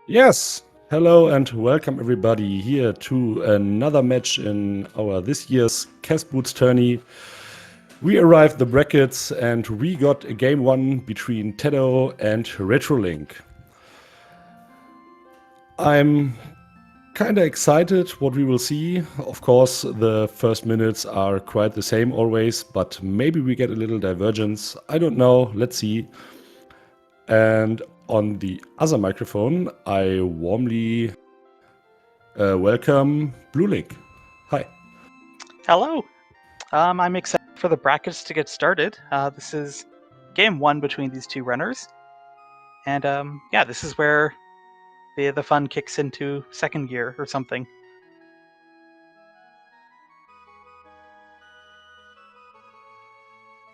Yes, hello and welcome everybody here to another match in our this year's CAS Boots tourney. We arrived the brackets and we got a game one between Teto and Retrolink. I'm kinda excited what we will see. Of course, the first minutes are quite the same always, but maybe we get a little divergence. I don't know, let's see. And on the other microphone, I warmly welcome Blue Link. Hi. Hello. I'm excited for the brackets to get started. This is game one between these two runners, and yeah, this is where the fun kicks into second gear or something.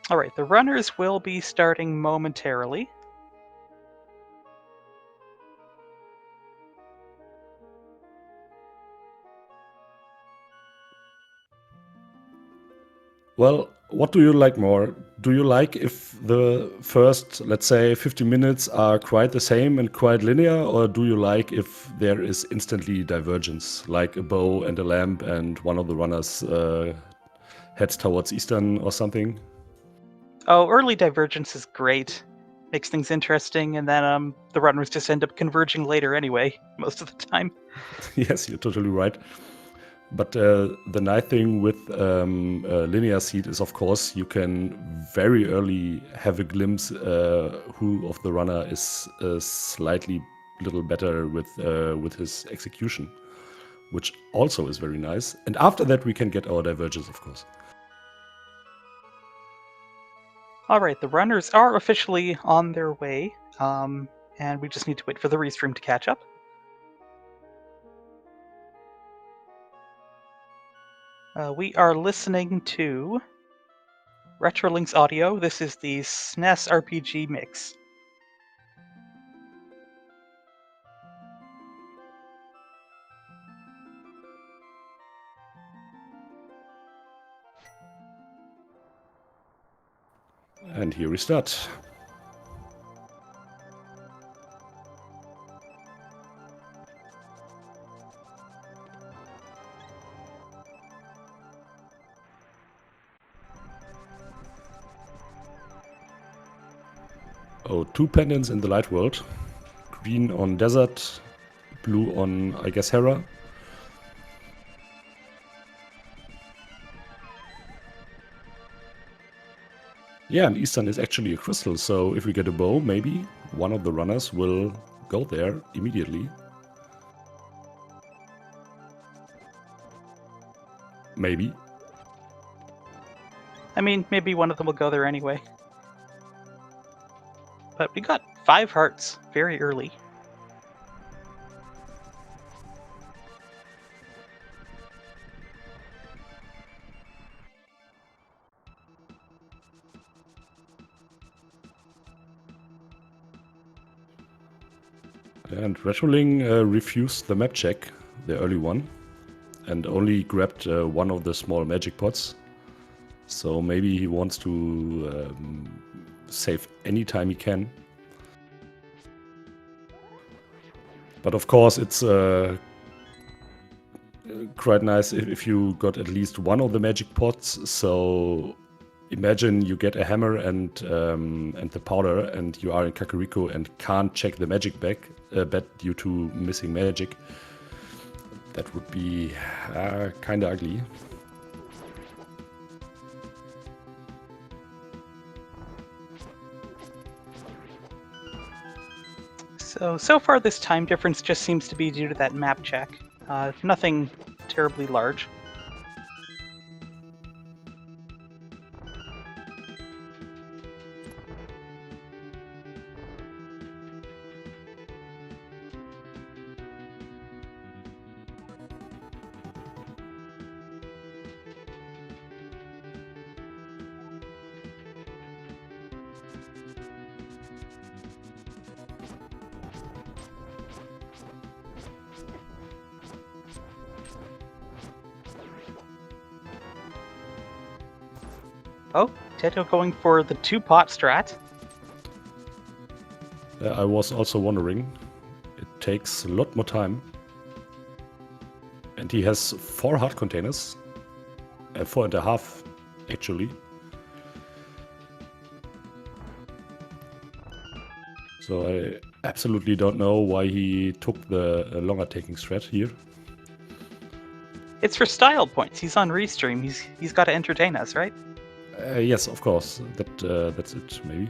All right, the runners will be starting momentarily. Well, what do you like more? Do you like if the first, let's say, 50 minutes are quite the same and quite linear, or do you like if there is instantly divergence, like a bow and a lamp and one of the runners heads towards eastern or something? Oh, early divergence is great. Makes things interesting, and then the runners just end up converging later anyway, most of the time. Yes, you're totally right. But the nice thing with linear seed is, of course, you can very early have a glimpse who of the runner is slightly little better with his execution, which also is very nice. And after that, we can get our divergence, of course. All right, the runners are officially on their way, and we just need to wait for the restream to catch up. We are listening to Retrolink's audio. This is the SNES RPG mix. And here we start. Oh, two pendants in the light world. Green on desert, blue on, I guess, Hera. Yeah, and Eastern is actually a crystal, so if we get a bow, maybe one of the runners will go there immediately. Maybe. I mean, maybe one of them will go there anyway. But we got 5 hearts very early. And Retroling refused the map check, the early one, and only grabbed one of the small magic pots. So maybe he wants to save any time he can. But of course, it's quite nice if you got at least one of the magic pots. So imagine you get a hammer and the powder, and you are in Kakariko and can't check the magic bet due to missing magic. That would be kind of ugly. So far this time difference just seems to be due to that map check. Nothing terribly large. Oh, Teto going for the 2-pot strat. I was also wondering It takes a lot more time. And he has 4 hard containers. 4.5, actually. So I absolutely don't know why he took the longer taking strat here. It's for style points. He's on Restream. He's got to entertain us, right? Yes, of course. That's it, maybe.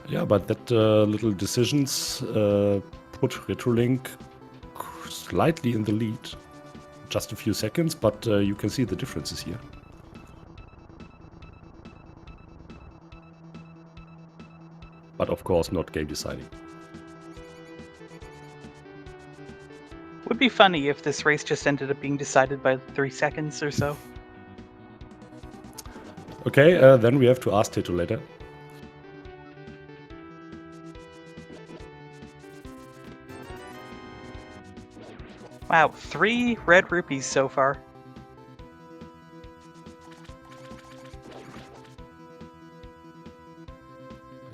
Yeah, but that little decisions put Retrolink slightly in the lead. Just a few seconds, but you can see the differences here. But of course not game deciding. Would be funny if this race just ended up being decided by 3 seconds or so. Okay, then we have to ask Teto later. Wow, 3 red rupees so far.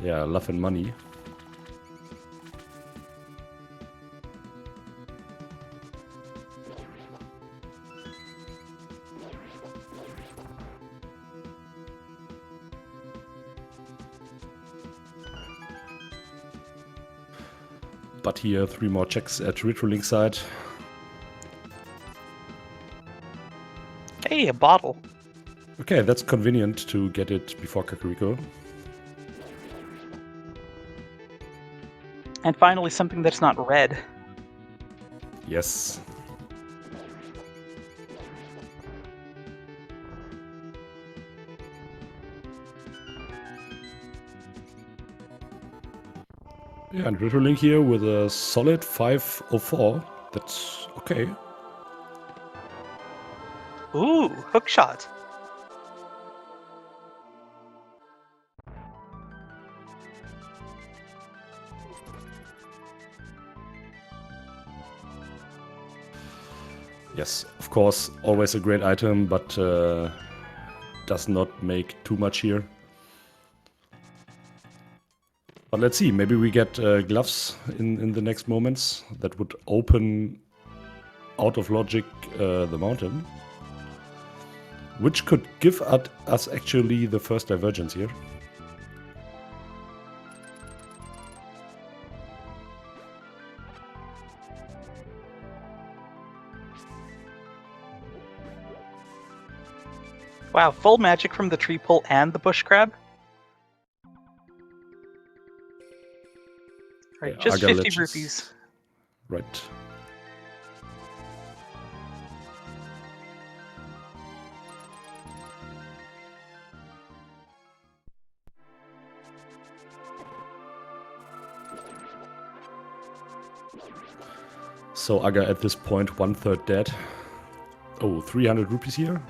Yeah, love and money. But here 3 more checks at Retrolink side. Hey, a bottle. Okay, that's convenient to get it before Kakariko. And finally something that's not red. Yes. Yeah, and Retrolink here with a solid 504. That's okay. Ooh, hook shot. Yes, of course, always a great item, but does not make too much here. But let's see, maybe we get gloves in the next moments. That would open, out of logic, the mountain. Which could give us actually the first divergence here. Wow, full magic from the tree pull and the bush crab. Right, Yeah, just Aga 50 Legends. rupees. Right. So Aga at this point 1/3 dead. Oh, 300 rupees here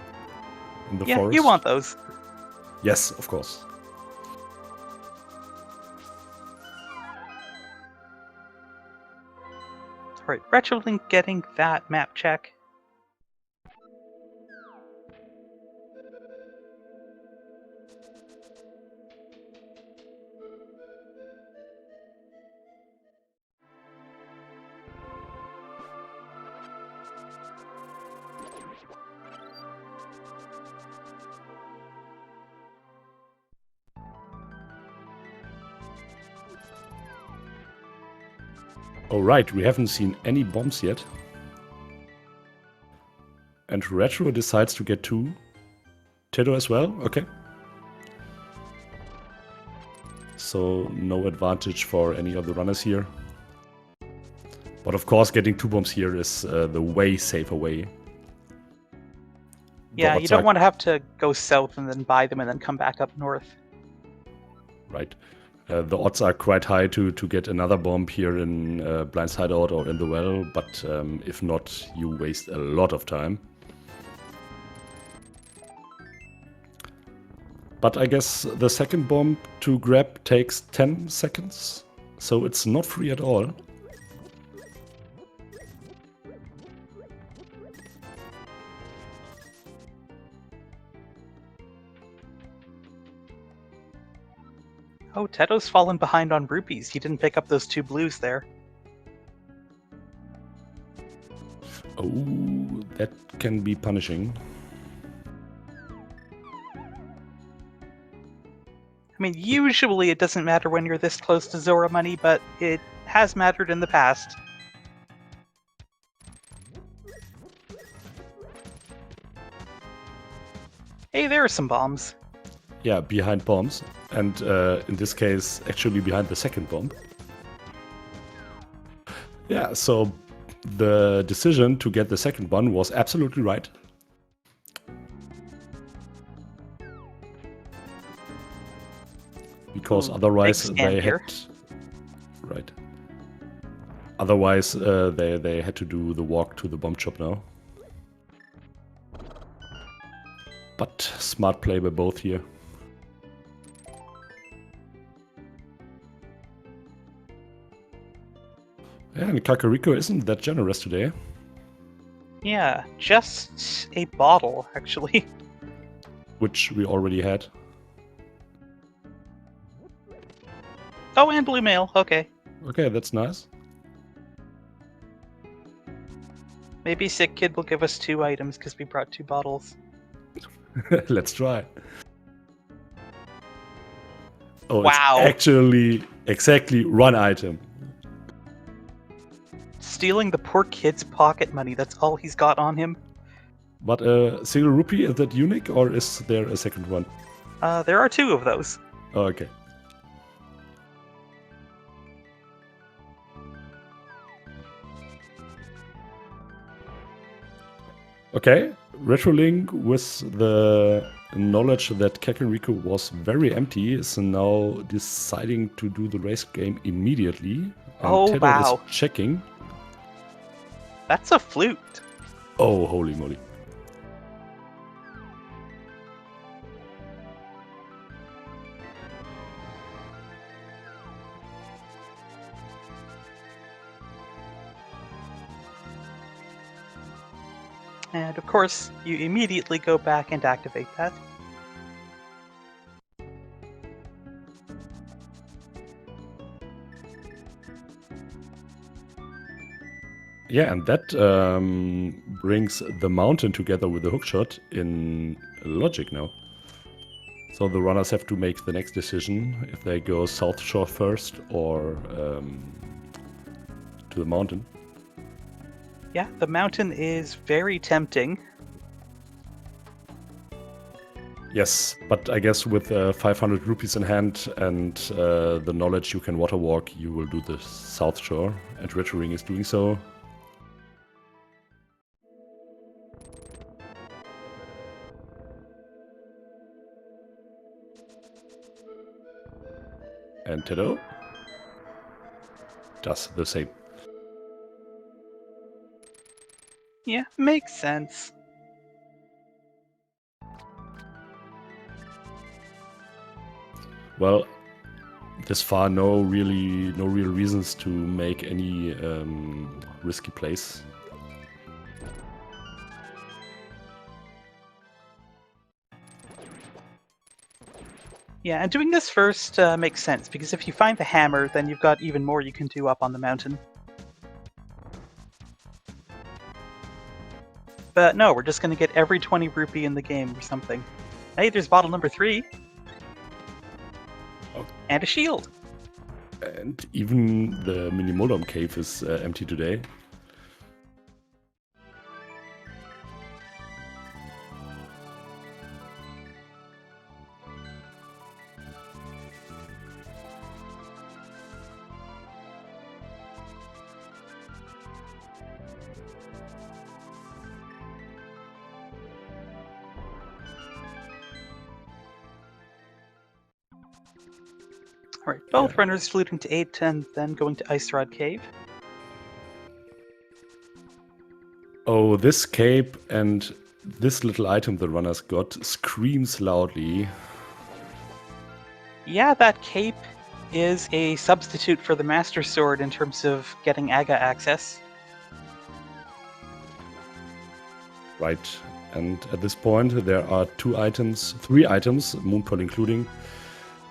in the forest. Yeah, you want those. Yes, of course. Alright, Retrolink getting that map check. Alright, we haven't seen any bombs yet. And Retro decides to get 2. Teto as well, okay. So no advantage for any of the runners here. But of course getting 2 bombs here is the way safer way. Yeah, you don't want to have to go south and then buy them and then come back up north. Right. The odds are quite high to get another bomb here in Blind Hideout or in the well, but if not, you waste a lot of time. But I guess the second bomb to grab takes 10 seconds, so it's not free at all. Oh, Teto's fallen behind on rupees. He didn't pick up those 2 blues there. Oh, that can be punishing. I mean, usually it doesn't matter when you're this close to Zora money, but it has mattered in the past. Hey, there are some bombs. Yeah, behind bombs. And in this case, actually behind the second bomb. Yeah, so the decision to get the second one was absolutely right. Because otherwise they had... Right. Otherwise they had to do the walk to the bomb shop now. But smart play by both here. Yeah, and Kakariko isn't that generous today. Yeah, just a bottle, actually. Which we already had. Oh, and blue mail, okay. Okay, that's nice. Maybe Sick Kid will give us 2 items because we brought 2 bottles. Let's try. Oh, wow. It's actually exactly 1 item. Stealing the poor kid's pocket money, that's all he's got on him. But a single rupee, is that unique or is there a second one? There are 2 of those. Oh, okay. Okay, Retrolink with the knowledge that Kakariko was very empty is now deciding to do the race game immediately. And oh, Teto wow. is checking. That's a flute. Oh, holy moly. And of course, you immediately go back and activate that. Yeah, and that brings the mountain together with the hookshot in logic now. So the runners have to make the next decision if they go South Shore first or to the mountain. Yeah, the mountain is very tempting. Yes, but I guess with 500 rupees in hand and the knowledge you can water walk, you will do the South Shore, and Retro-Ring is doing so. And Teto does the same. Yeah, makes sense. Well, this far, no real reasons to make any risky plays. Yeah, and doing this first makes sense, because if you find the hammer, then you've got even more you can do up on the mountain. But no, we're just going to get every 20 rupee in the game or something. Hey, there's bottle number 3. Oh. And a shield. And even the Minimodom cave is empty today. Alright, both Yeah. runners fluting to 8 and then going to Ice Rod Cave. Oh, this cape and this little item the runners got screams loudly. Yeah, that cape is a substitute for the Master Sword in terms of getting Aga access. Right. And at this point, there are 3 items, Moonpearl including,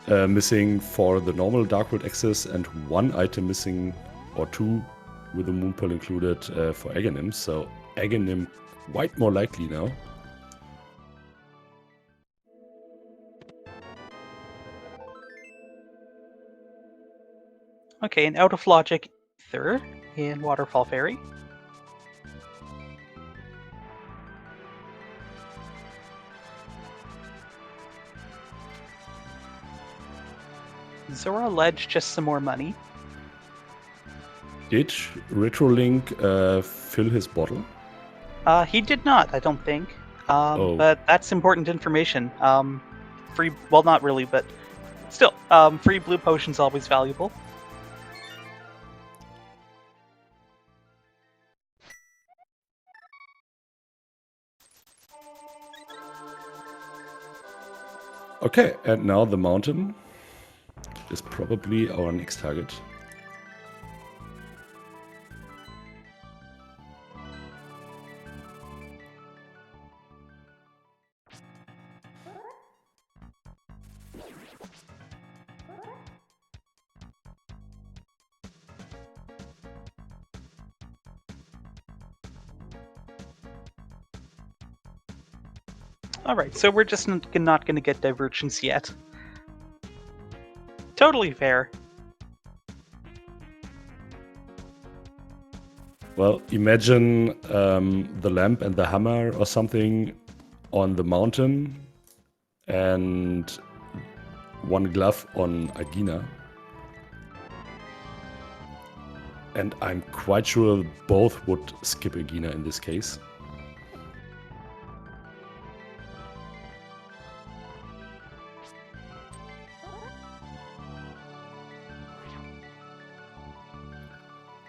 missing for the normal Dark World access, and 1 item missing, or 2, with the Moonpearl included for Aghanim. So Aghanim quite more likely now. Okay, an out of logic Ether in Waterfall Fairy. Zora Ledge, just some more money. Did Retrolink fill his bottle? He did not, I don't think. Oh. But that's important information. Free, well, not really, but still, free blue potion's always valuable. Okay, and now the mountain is probably our next target. Alright, so we're just not going to get divergence yet. Totally fair. Well, imagine the lamp and the hammer or something on the mountain and 1 glove on Agina. And I'm quite sure both would skip Agina in this case.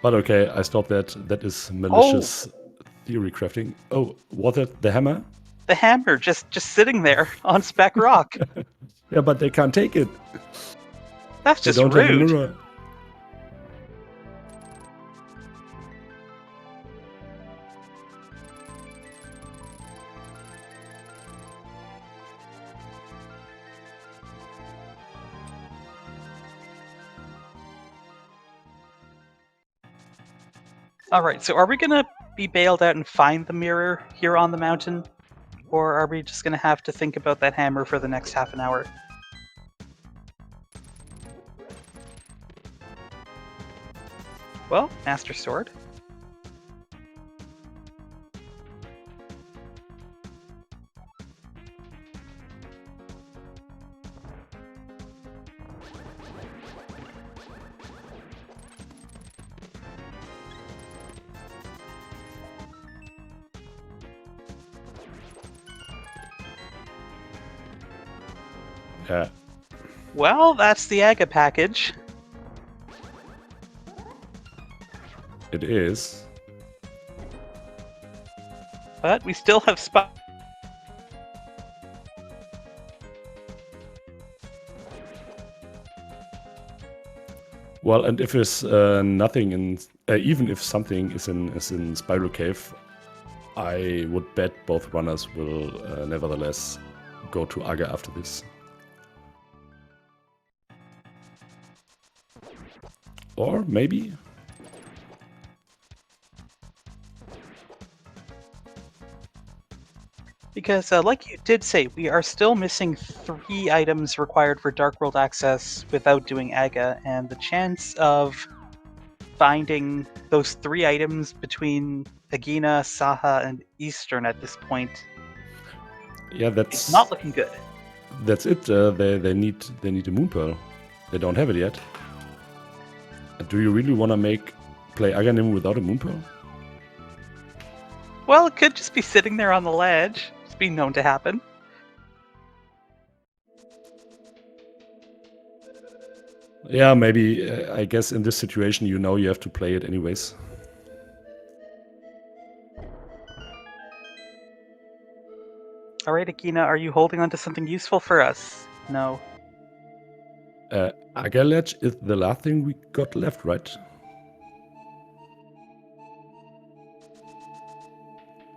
But okay, I stopped that. That is malicious theory crafting. Oh, was it the hammer? The hammer just sitting there on Spec Rock. Yeah, but they can't take it. That's They just don't have a rude. mirror. Alright, so are we gonna be bailed out and find the mirror here on the mountain? Or are we just gonna have to think about that hammer for the next half an hour? Well, Master Sword. Yeah. Well, that's the Aga package. It is. But we still have Well, and if there's nothing in, even if something is in Spiral Cave, I would bet both runners will nevertheless go to Aga after this. Or maybe. Because, like you did say, we are still missing 3 items required for Dark World access without doing Aga, and the chance of finding those 3 items between Agina, Saha, and Eastern at this point, Yeah, that's it's not looking good. That's it. They need a Moonpearl. They don't have it yet. Do you really want to play Aghanim without a Moonpearl? Well, it could just be sitting there on the ledge. It's been known to happen. Yeah, maybe. I guess in this situation, you know you have to play it anyways. All right, Akina, are you holding on to something useful for us? No. Aga Ledge is the last thing we got left, right?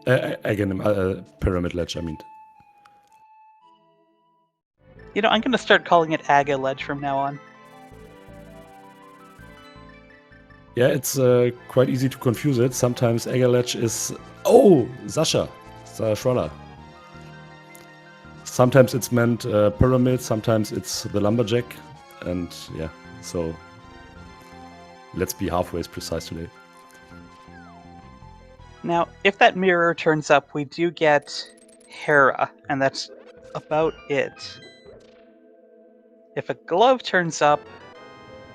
Again, Pyramid Ledge, I mean. You know, I'm going to start calling it Aga Ledge from now on. Yeah, it's quite easy to confuse it. Sometimes Aga Ledge is... Oh, Sasha Schroller. Sometimes it's meant pyramid, sometimes it's the lumberjack. And yeah, so let's be halfway precise today. Now, if that mirror turns up, we do get Hera, and that's about it. If a glove turns up,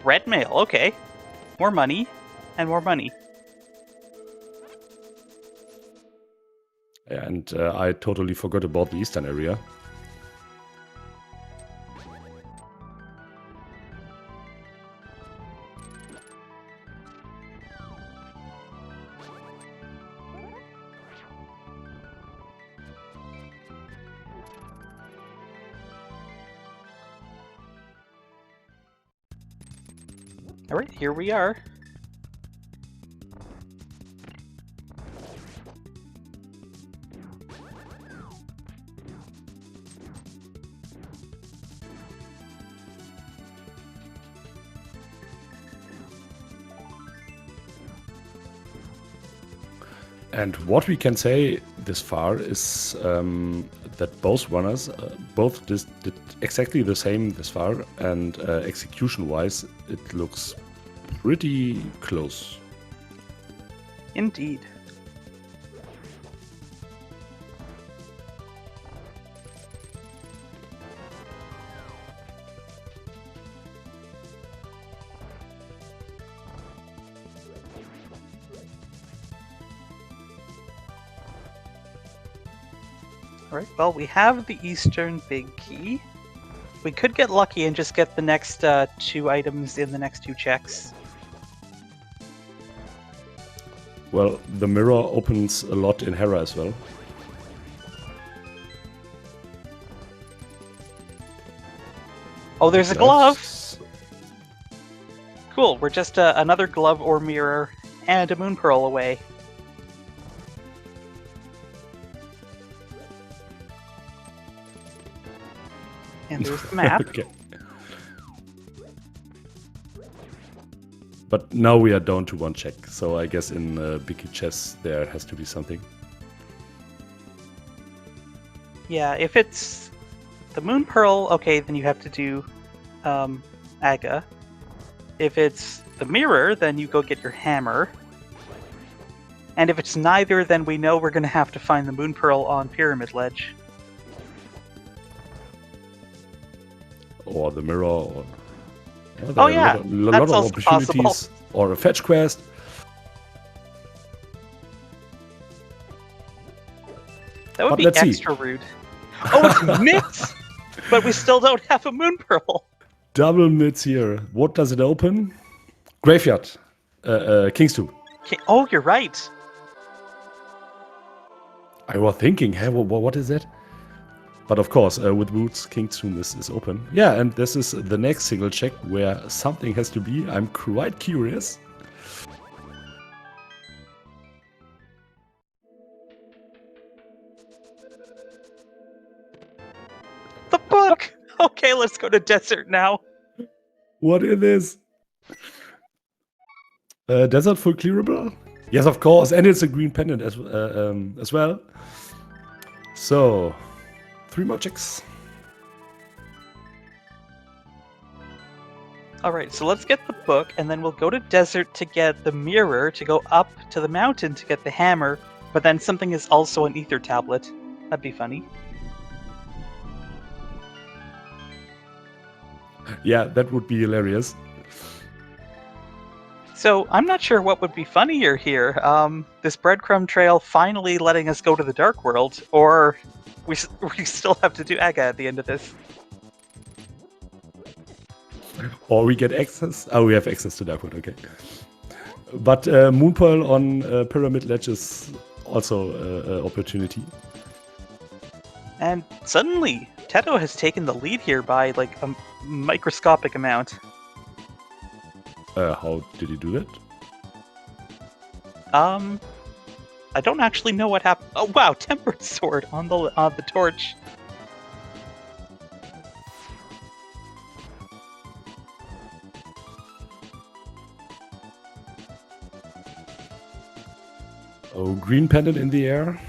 red mail, okay. More money, and more money. And I totally forgot about the eastern area. All right, here we are. And what we can say this far is that both runners both did exactly the same this far, and execution-wise, it looks pretty close. Indeed. Alright, well, we have the eastern big key. We could get lucky and just get the next 2 items in the next 2 checks. Well, the mirror opens a lot in Hera as well. Oh, there's a glove! Cool, we're just another glove or mirror and a moon pearl away. And there's the map. Okay. But now we are down to 1 check, so I guess in Biggie Chess there has to be something. Yeah, if it's the moon pearl, okay, then you have to do Aga. If it's the mirror, then you go get your hammer. And if it's neither, then we know we're going to have to find the moon pearl on Pyramid Ledge. Or the mirror, or... Oh yeah, a lot of opportunities, possible. Or a fetch quest. That would But be let's see. extra rude. Oh, it's mitts! But we still don't have a moon pearl. Double mids here. What does it open? Graveyard. King's Tomb. Okay. Oh, you're right. I was thinking, hey, what is that? But of course, with Boots, King's Tomb is open. Yeah, and this is the next single check where something has to be. I'm quite curious. The book! Okay, let's go to desert now. What is this? Desert full clearable? Yes, of course, and it's a green pendant as well. So, 3 more checks. Alright, so let's get the book, and then we'll go to desert to get the mirror, to go up to the mountain to get the hammer, but then something is also an ether tablet. That'd be funny. Yeah, that would be hilarious. So, I'm not sure what would be funnier here. This breadcrumb trail finally letting us go to the Dark World, or we still have to do Aga at the end of this. Or we get access. Oh, we have access to Darkwood, okay. But Moonpearl on Pyramid Ledge is also an opportunity. And suddenly, Teto has taken the lead here by like a microscopic amount. How did he do that? I don't actually know what happened. Oh wow, Tempered Sword on the torch. Oh, green pendant in the air.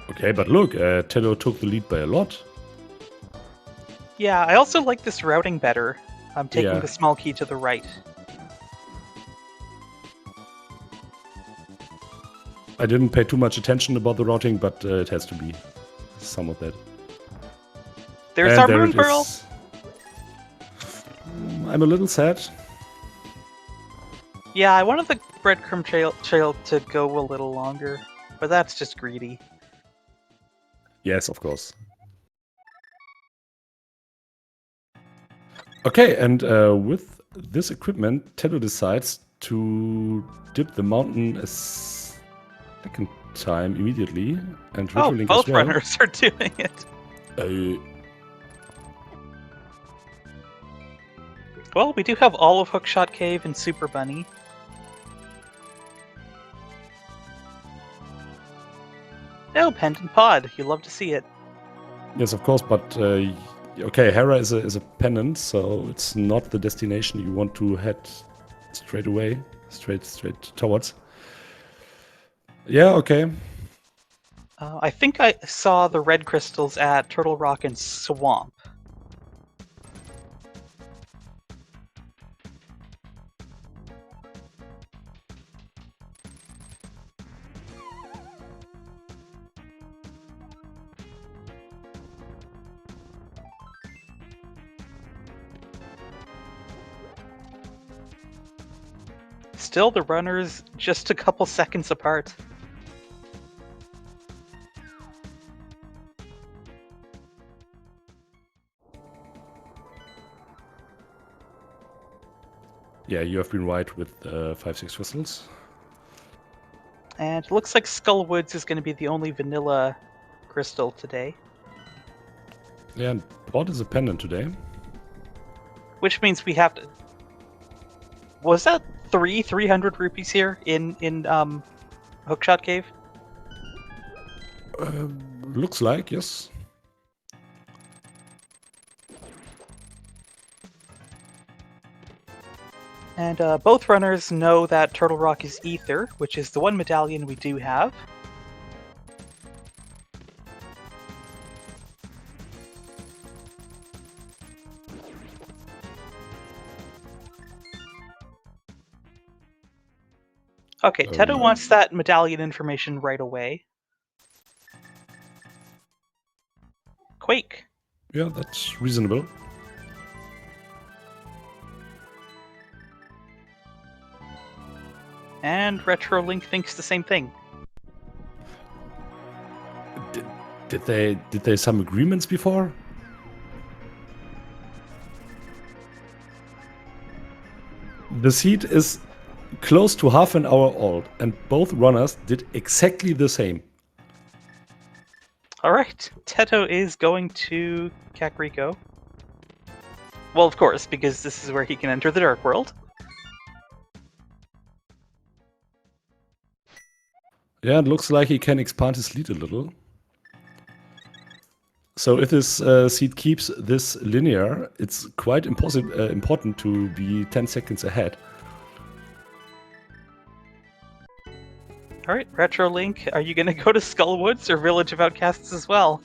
Okay, but look, Teto took the lead by a lot. Yeah, I also like this routing better. I'm taking Yeah. the small key to the right. I didn't pay too much attention about the routing, but it has to be some of that. There's And our there Moon it Pearl! is. I'm a little sad. Yeah, I wanted the breadcrumb trail to go a little longer, but that's just greedy. Yes, of course. Okay, and with this equipment, Teto decides to dip the mountain a second time immediately, and Oh, Ritual Link both as well. runners are doing it. Well, we do have all of Hookshot Cave and Super Bunny. No, Pendant Pod. You love to see it. Yes, of course, but okay, Hera is a pendant, so it's not the destination you want to head straight away, straight towards. Yeah, okay. I think I saw the red crystals at Turtle Rock and Swamp. Still, the runners just a couple seconds apart. Yeah, you have been right with 5-6 crystals. And it looks like Skullwoods is going to be the only vanilla crystal today. Yeah, and Pod is a pendant today. Which means we have to... Was that 300 rupees here in Hookshot Cave? Looks like, yes. And both runners know that Turtle Rock is Ether, which is the one medallion we do have. Okay, Teto wants that medallion information right away. Quake. Yeah, that's reasonable. And RetroLink thinks the same thing. Did they some agreements before? The seed is close to half an hour old, and both runners did exactly the same. Alright, Teto is going to Kakariko. Well, of course, because this is where he can enter the Dark World. Yeah, it looks like he can expand his lead a little. So if this seed keeps this linear, it's quite important to be 10 seconds ahead. Alright, RetroLink, are you going to go to Skullwoods or Village of Outcasts as well?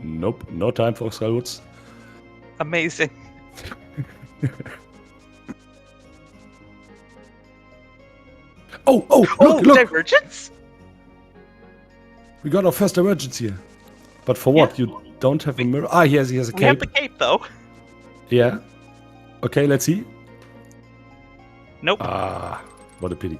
Nope, no time for Skullwoods. Amazing. Oh, look! Divergence? We got our first divergence here. But for what? Yeah. You don't have a mirror? Ah, he has a We have cape. the cape, though. Yeah. Okay, let's see. Nope. Ah, what a pity.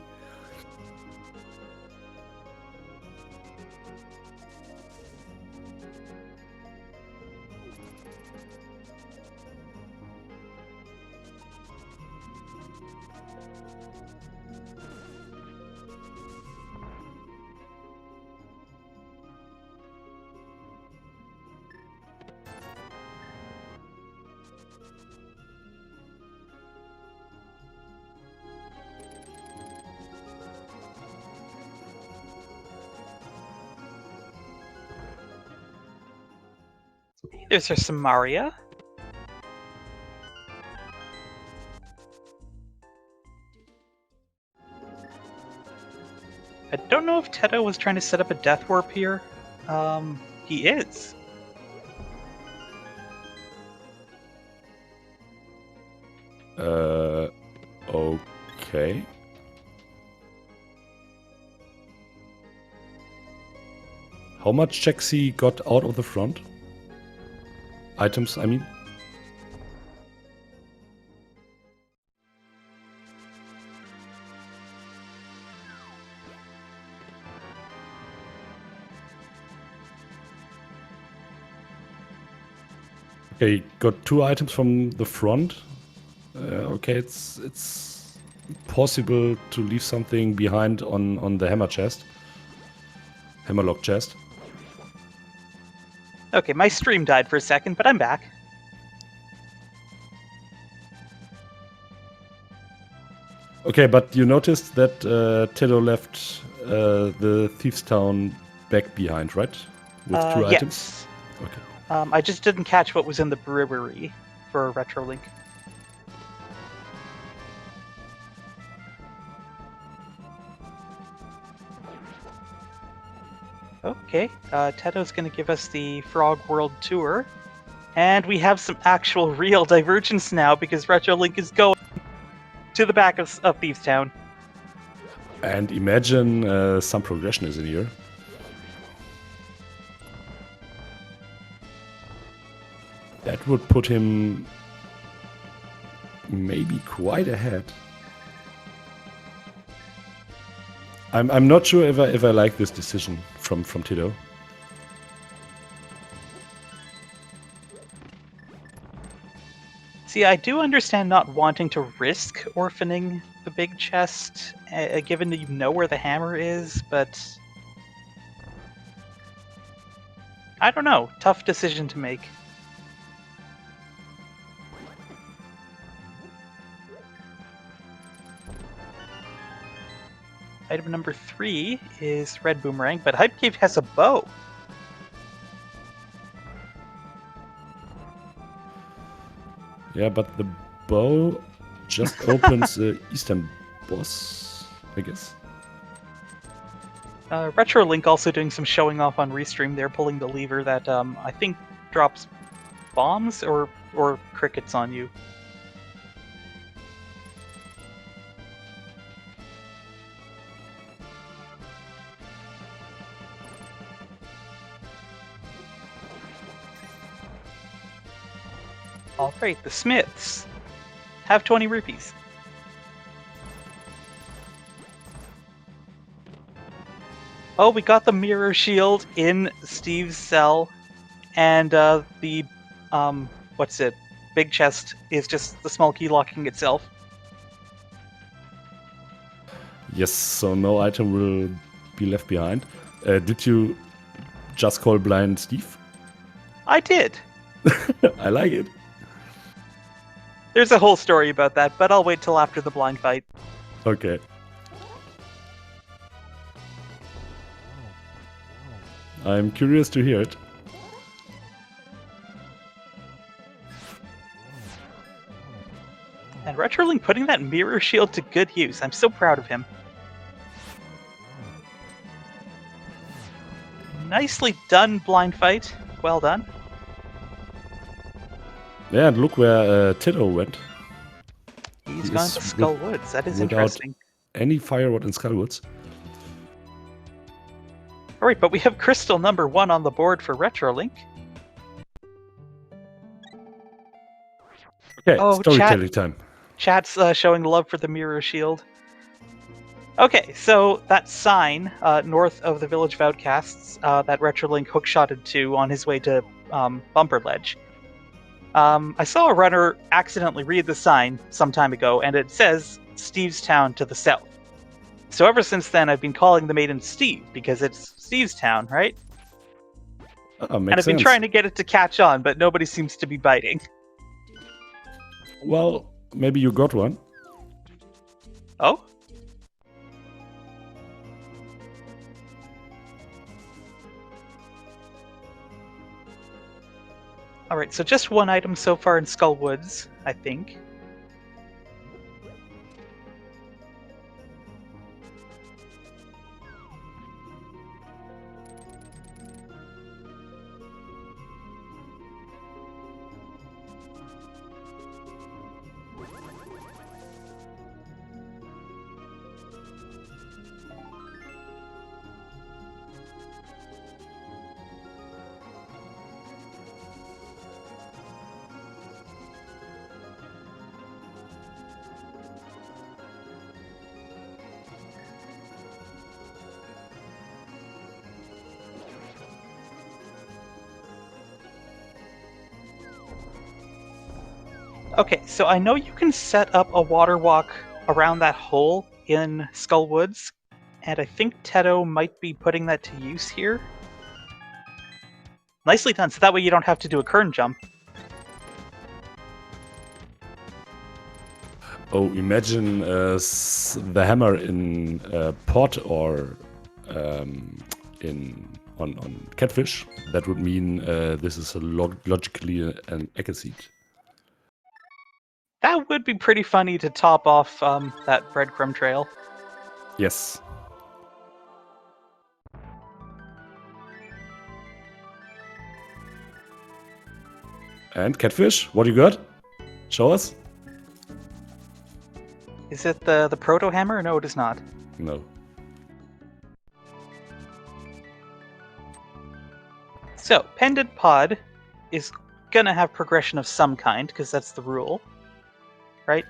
There's our Samaria. I don't know if Teto was trying to set up a death warp here. He is. Okay. How much checks he got out of the front? Items, I mean. Okay, got 2 items from the front. Okay, it's possible to leave something behind on the hammerlock chest. Okay, my stream died for a second, but I'm back. Okay, but you noticed that Teto left the Thieves' Town back behind, right? With 2 items? Yes. Okay. I just didn't catch what was in the brewery for Retrolink. Okay, Teto's going to give us the Frog World Tour. And we have some actual real divergence now because Retrolink is going to the back of Thieves' Town. And imagine some progression is in here. That would put him maybe quite ahead. I'm not sure if I like this decision from Teto. See, I do understand not wanting to risk orphaning the big chest, given that you know where the hammer is, but I don't know. Tough decision to make. Item number 3 is Red Boomerang, but Hype Cave has a bow. Yeah, but the bow just opens the eastern boss, I guess. Retrolink also doing some showing off on Restream. They're pulling the lever that I think drops bombs or crickets on you. Alright, the Smiths have 20 rupees. Oh, we got the mirror shield in Steve's cell, and the big chest is just the small key locking itself. Yes, so no item will be left behind. Did you just call blind Steve? I did. I like it. There's a whole story about that, but I'll wait till after the blind fight. Okay. I'm curious to hear it. And Retrolink putting that mirror shield to good use. I'm so proud of him. Nicely done, blind fight. well done. Yeah, and look where Teto went. He's gone to Skull Woods. That is without interesting. Any firewall in Skullwoods. All right, but we have crystal number 1 on the board for RetroLink. Okay, storytelling time. Chat's showing love for the mirror shield. Okay, so that sign north of the Village of Outcasts that RetroLink hookshotted to on his way to Bumper Ledge. I saw a runner accidentally read the sign some time ago, and it says Steve's Town to the south. So ever since then, I've been calling the maiden Steve, because it's Steve's Town, right? And I've been trying to get it to catch on, but nobody seems to be biting. Well, maybe you got one. Oh? Alright, so just one item so far in Skull Woods, I think. Okay, so I know you can set up a water walk around that hole in Skull Woods, and I think Teto might be putting that to use here. Nicely done, so that way you don't have to do a kern jump. Oh, imagine the hammer in pot or on catfish. That would mean this is logically an egg seed. That would be pretty funny to top off that breadcrumb trail. Yes. And catfish, what you got? Show us. Is it the proto hammer? No, it is not. No. So, Pendant Pod is gonna have progression of some kind, because that's the rule. Right?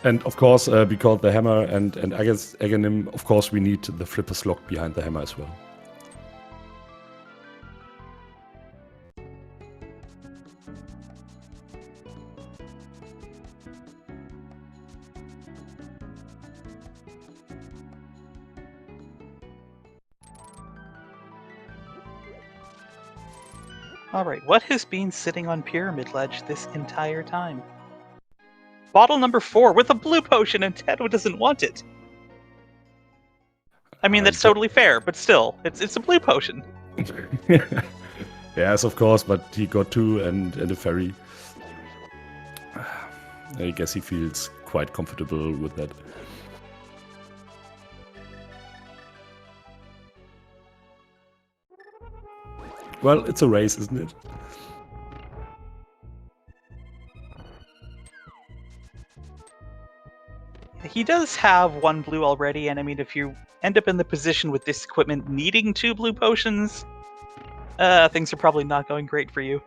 And of course, because the hammer and Aghanim, of course, we need the flipper's lock behind the hammer as well. Alright, what has been sitting on Pyramid Ledge this entire time? Bottle number 4 with a blue potion, and Teto doesn't want it. I mean, that's totally fair, but still, it's a blue potion. Yes, of course, but he got 2 and a fairy. I guess he feels quite comfortable with that. Well, it's a race, isn't it? He does have 1 blue already, and I mean, if you end up in the position with this equipment needing 2 blue potions, things are probably not going great for you.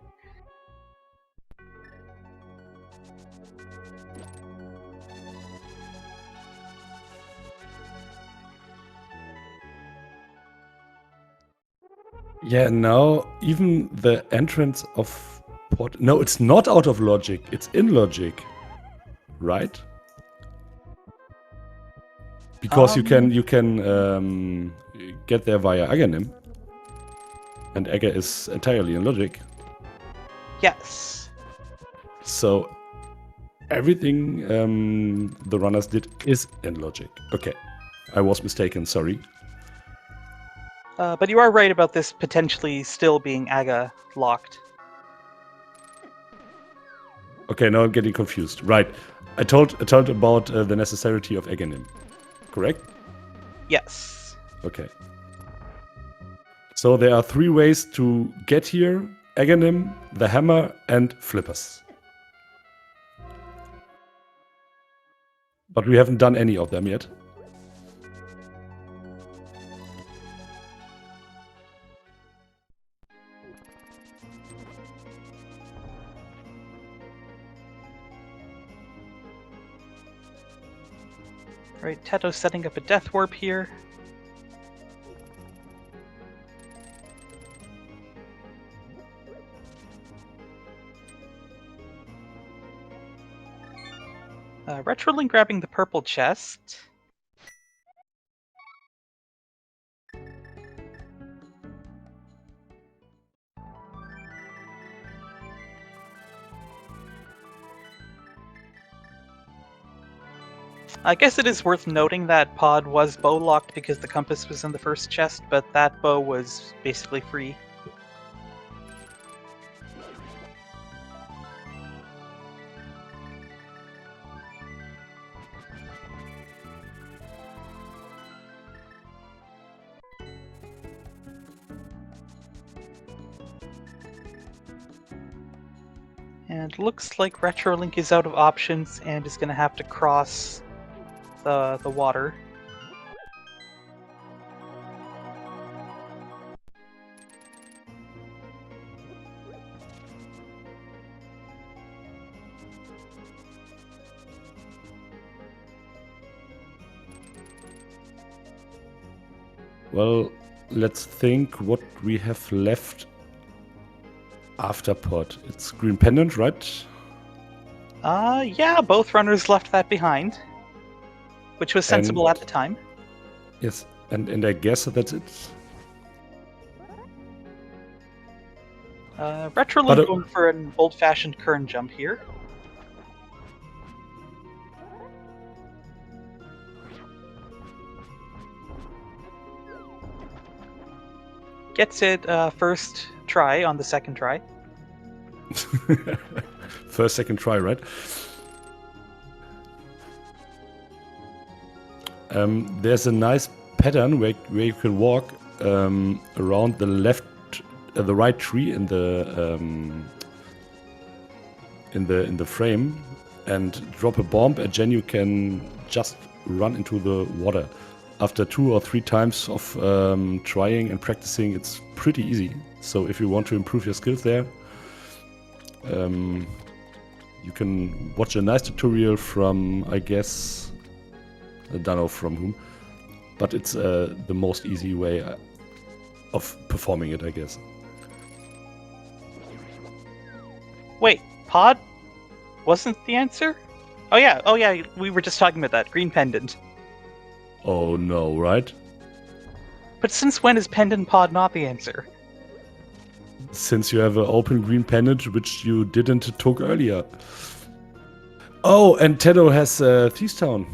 Yeah, now even the entrance of port. No, it's not out of logic. It's in logic, right? Because you can get there via Aghanim, and Agha is entirely in logic. Yes. So everything the runners did is in logic. Okay, I was mistaken. Sorry. But you are right about this potentially still being Agha locked. Okay, now I'm getting confused. Right, I told about the necessity of Aghanim, correct? Yes. Okay. So there are 3 ways to get here: Aghanim, the hammer, and flippers. But we haven't done any of them yet. Right, Teto's setting up a death warp here. Retrolink grabbing the purple chest. I guess it is worth noting that Pod was bow locked because the compass was in the first chest, but that bow was basically free. And looks like Retrolink is out of options and is going to have to cross the water. Well, let's think what we have left after Pod. It's Green Pendant, right? Yeah, both runners left that behind, which was sensible And- at the time. Yes, and I guess that's it. Retrolink going for an old-fashioned current jump here. Gets it first try on the second try. First, second try, right? There's a nice pattern where you can walk around the right tree in the frame and drop a bomb, and then you can just run into the water. After 2 or 3 times of trying and practicing, it's pretty easy. So if you want to improve your skills there, you can watch a nice tutorial from, I guess, I don't know from whom, but it's the most easy way of performing it, I guess. Wait, Pod wasn't the answer? Oh yeah, we were just talking about that. Green Pendant. Oh no, right? But since when is Pendant Pod not the answer? Since you have an open green pendant, which you didn't took earlier. Oh, and Teto has Thieves Town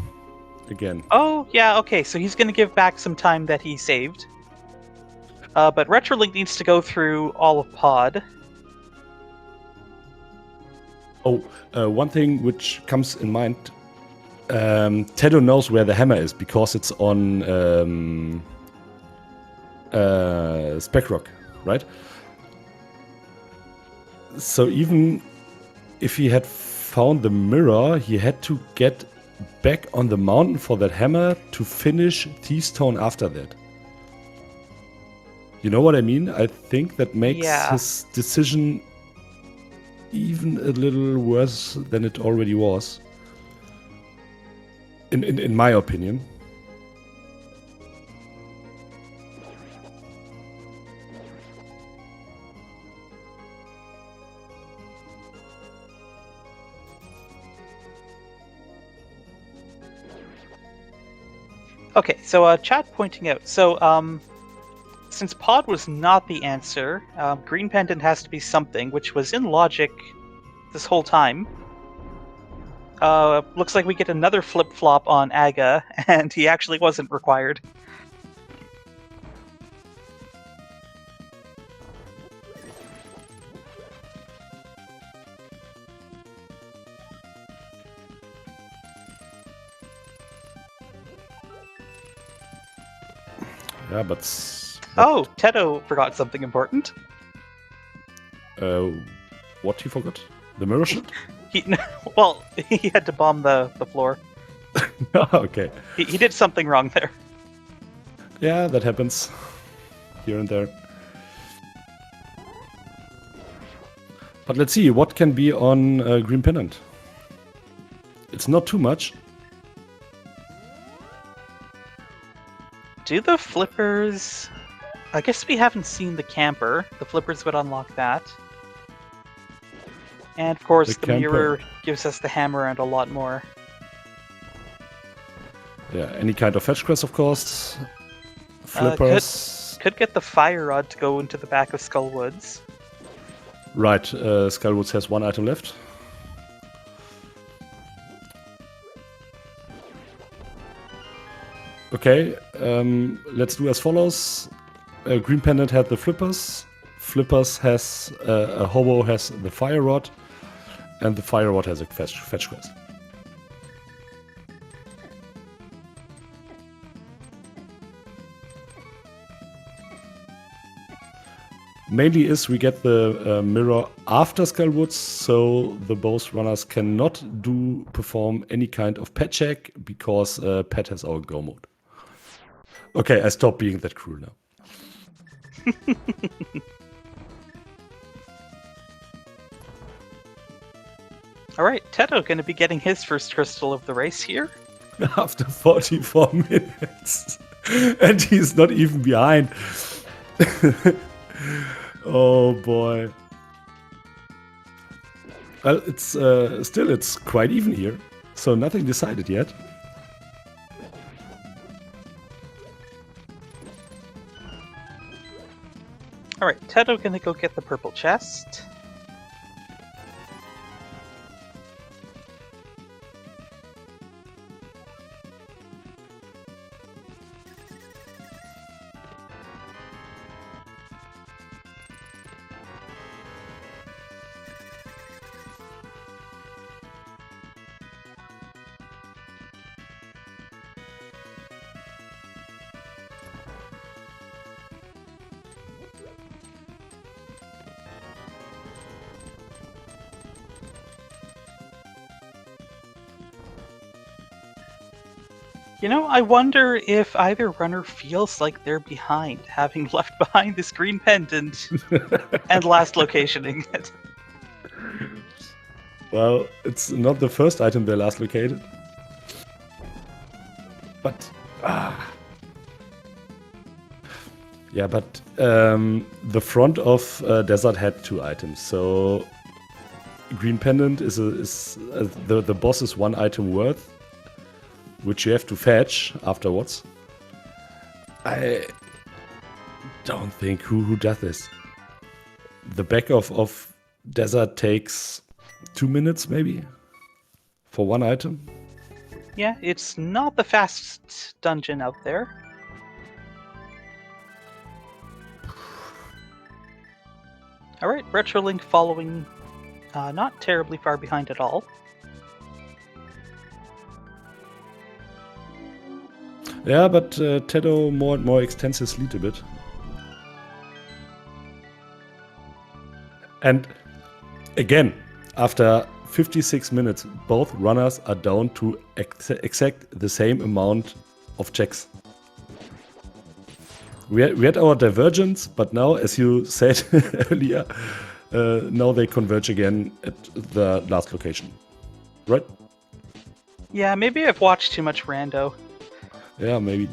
again. Oh, yeah, okay, so he's gonna give back some time that he saved. But Retrolink needs to go through all of Pod. Oh, one thing which comes in mind, Teto knows where the hammer is because it's on Spec Rock, right? So even if he had found the mirror, he had to get back on the mountain for that hammer to finish Thieves Town after that. You know what I mean? I think that makes his decision even a little worse than it already was. In my opinion. Okay, so chat pointing out. So since Pod was not the answer, Green Pendant has to be something, which was in logic this whole time. Looks like we get another flip-flop on Aga, and he actually wasn't required. Yeah, but Oh, Teto forgot something important. What he forgot? The mirror shot? Well, he had to bomb the floor. Okay. He did something wrong there. Yeah, that happens here and there. But let's see, what can be on Green Pennant? It's not too much. Do the flippers... I guess we haven't seen the camper. The flippers would unlock that. And of course, the mirror gives us the hammer and a lot more. Yeah, any kind of fetch quest, of course. Flippers. Could get the fire rod to go into the back of Skullwoods. Right, Skullwoods has one item left. Okay, let's do as follows. Green Pendant had the flippers. Flippers has a hobo has the fire rod, and the fire rod has a fetch quest. Mainly is we get the mirror after Skullwoods, so the both runners cannot perform any kind of pet check because pet has our go mode. Okay, I stop being that cruel now. Alright, Teto going to be getting his first crystal of the race here. After 44 minutes. And he's not even behind. Oh boy. Well, it's quite even here. So nothing decided yet. Alright, Teto gonna go get the purple chest. You know, I wonder if either runner feels like they're behind, having left behind this green pendant and last locationing it. Well, it's not the first item they last located. But... Yeah, but the front of Desert had 2 items, so... Green Pendant is the boss is 1 item worth, which you have to fetch afterwards. I don't think who does this. The back of Desert takes 2 minutes maybe for 1 item. Yeah, it's not the fastest dungeon out there. Alright, Retrolink following not terribly far behind at all. Yeah, but Teto more and more extends his lead a bit. And again, after 56 minutes, both runners are down to exact the same amount of checks. We had our divergence, but now, as you said earlier, now they converge again at the last location. Right? Yeah, maybe I've watched too much Rando. Yeah, maybe.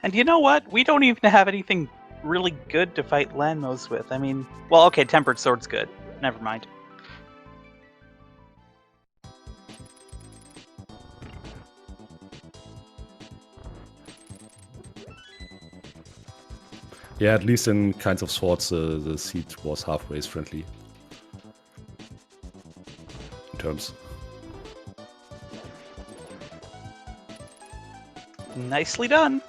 And you know what? We don't even have anything really good to fight Lanmos with. I mean, well, okay, Tempered Sword's good. Never mind. Yeah, at least in Kinds of Swords, the seed was halfway friendly. In terms. Nicely done.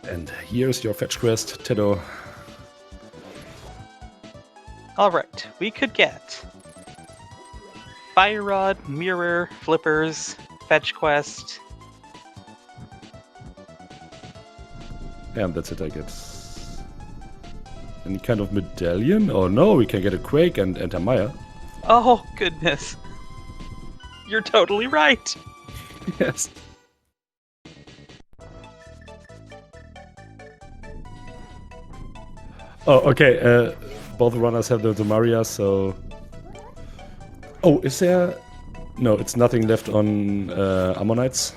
And here's your fetch quest, Teto. Alright, we could get Fire Rod, Mirror, Flippers, Fetch Quest. And that's it, I guess. Any kind of medallion? Oh no, we can get a Quake and enter Maya. Oh, goodness. You're totally right. Yes. Oh, okay. Both runners have the Maria, so... Oh, is there... No, it's nothing left on Ammonites.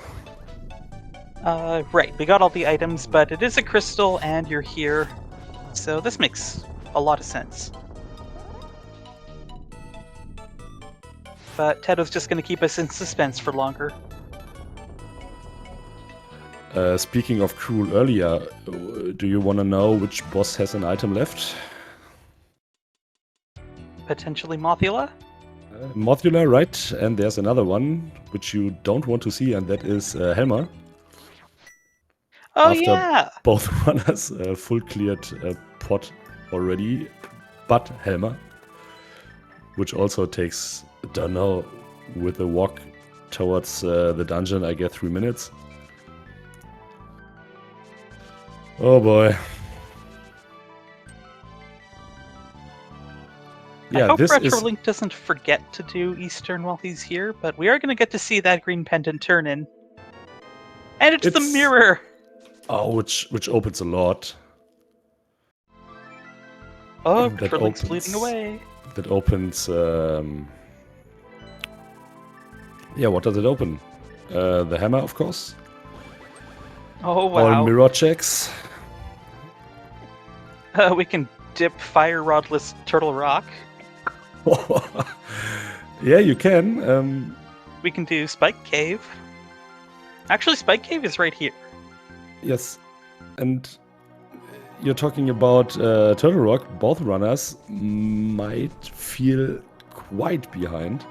Right, we got all the items, but it is a crystal and you're here. So this makes a lot of sense. But Teto's just going to keep us in suspense for longer. Speaking of cruel earlier, do you want to know which boss has an item left? Potentially Mothula? Mothula, right? And there's another one, which you don't want to see, and that is Helma. Oh, After yeah! both runners full cleared pot already, but Helma, which also takes, don't know, with a walk towards the dungeon, I get 3 minutes. Oh boy. Yeah, I hope Retrolink doesn't forget to do Eastern while he's here, but we are going to get to see that green pendant turn in. And it's the mirror! Oh, which opens a lot. Oh, Retrolink's bleeding away. That opens... yeah, what does it open? The hammer, of course. Oh, wow. All mirror checks. We can dip Fire Rodless Turtle Rock. Yeah, you can. We can do Spike Cave. Actually, Spike Cave is right here. Yes. And you're talking about Turtle Rock. Both runners might feel quite behind.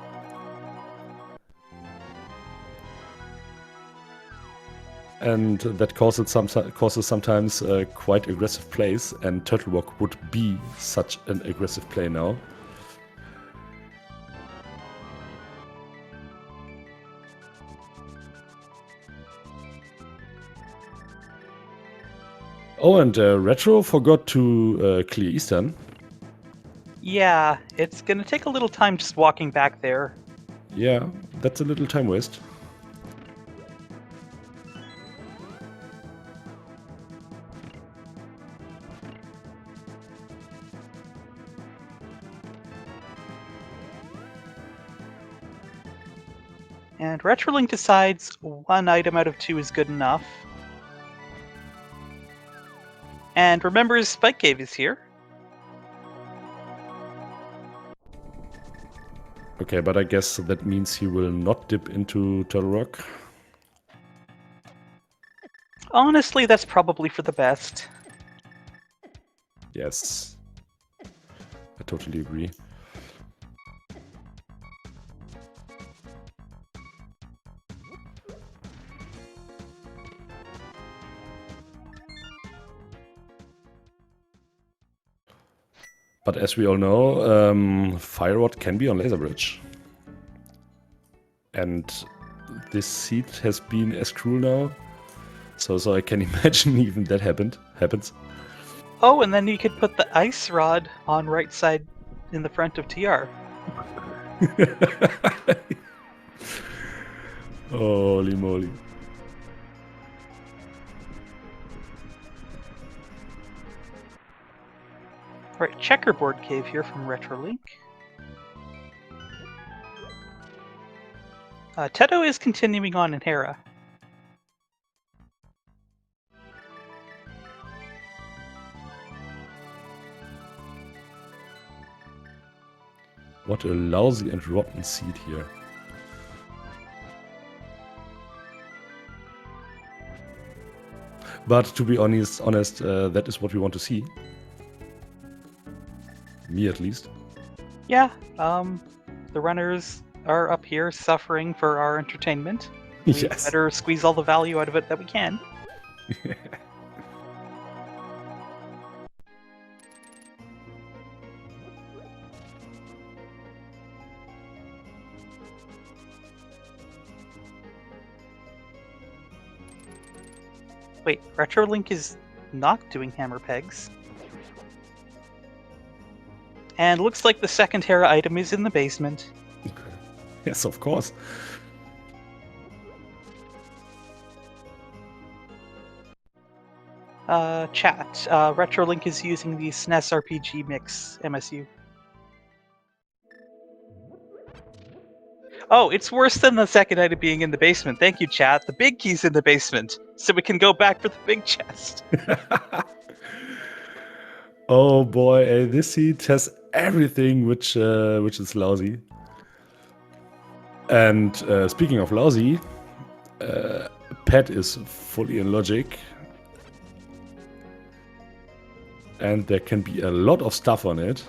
And that causes sometimes quite aggressive plays, and Turtle Rock would be such an aggressive play now. Oh, and Retro forgot to clear Eastern. Yeah, it's gonna take a little time just walking back there. Yeah, that's a little time waste. And Retrolink decides 1 item out of 2 is good enough. And remembers Spike Cave is here. Okay, but I guess that means he will not dip into Turtle Rock. Honestly, that's probably for the best. Yes. I totally agree. But as we all know, Fire Rod can be on Laser Bridge. And this seed has been as cruel now. So I can imagine even that happens. Oh, and then you could put the Ice Rod on right side in the front of TR. Holy moly. Right, Checkerboard Cave here from Retrolink. Teto is continuing on in Hera. What a lousy and rotten seed here. But to be honest, that is what we want to see. Me at least. Yeah, the runners are up here suffering for our entertainment. We Yes. better squeeze all the value out of it that we can. Wait, Retrolink is not doing hammer pegs. And looks like the second Hera item is in the basement. Yes, of course. Chat. Retrolink is using the SNES RPG mix MSU. Oh, it's worse than the second item being in the basement. Thank you, chat. The big key's in the basement, so we can go back for the big chest. Oh boy, this seat has everything which is lousy. And speaking of lousy, Pet is fully in logic. And there can be a lot of stuff on it.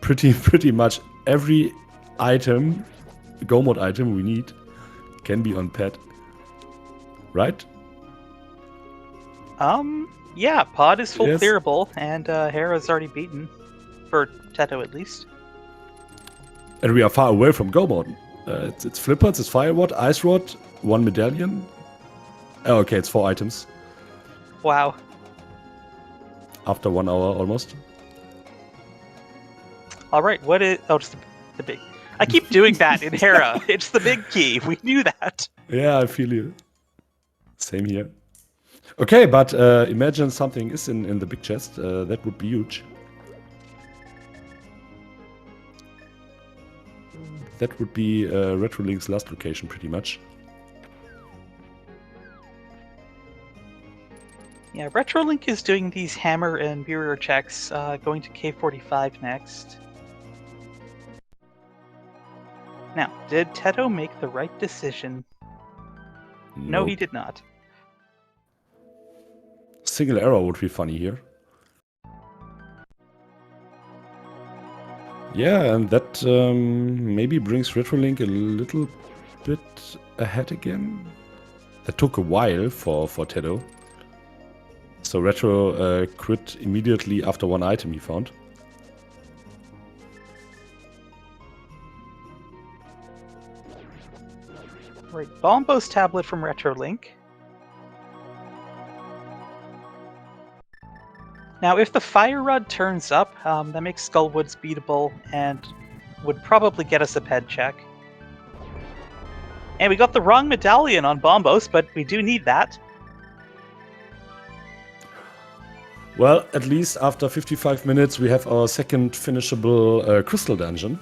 Pretty much every item, Go mode item we need, can be on Pet. Right? Yeah, Pod is full Yes. clearable, and Hera's already beaten. For Teto, at least. And we are far away from Go mode. It's Flippers, it's Fire Rod, Ice Rod, 1 Medallion. Oh, okay, it's 4 items. Wow. After 1 hour almost. Alright, what is... Oh, it's the big... I keep doing that in Hera. It's the big key. We knew that. Yeah, I feel you. Same here. Okay, but imagine something is in the big chest. That would be huge. That would be Retrolink's last location, pretty much. Yeah, Retrolink is doing these hammer and mirror checks, going to K45 next. Now, did Teto make the right decision? No, he did not. Single error would be funny here. Yeah, and that maybe brings Retrolink a little bit ahead again. That took a while for Teto. So Retro quit immediately after 1 item he found. Right, Bombos tablet from Retrolink. Now, if the Fire Rod turns up, that makes Skullwoods beatable and would probably get us a ped check. And we got the wrong Medallion on Bombos, but we do need that. Well, at least after 55 minutes we have our second finishable crystal dungeon.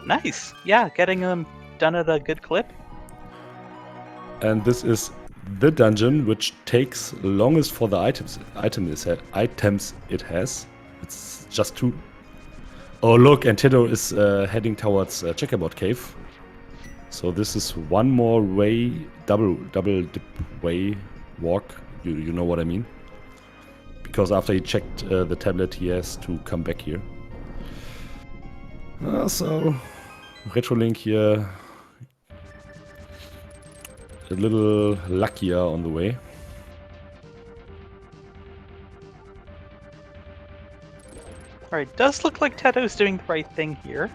Nice. Yeah, getting them done at a good clip. And this is the dungeon which takes longest for the items it has. It's just 2. Oh look, and Teto is heading towards Checkerboard Cave. So this is one more way, double dip way walk. You know what I mean? Because after he checked the tablet, he has to come back here. So Retrolink here. A little luckier on the way. Alright, does look like Teto's doing the right thing here.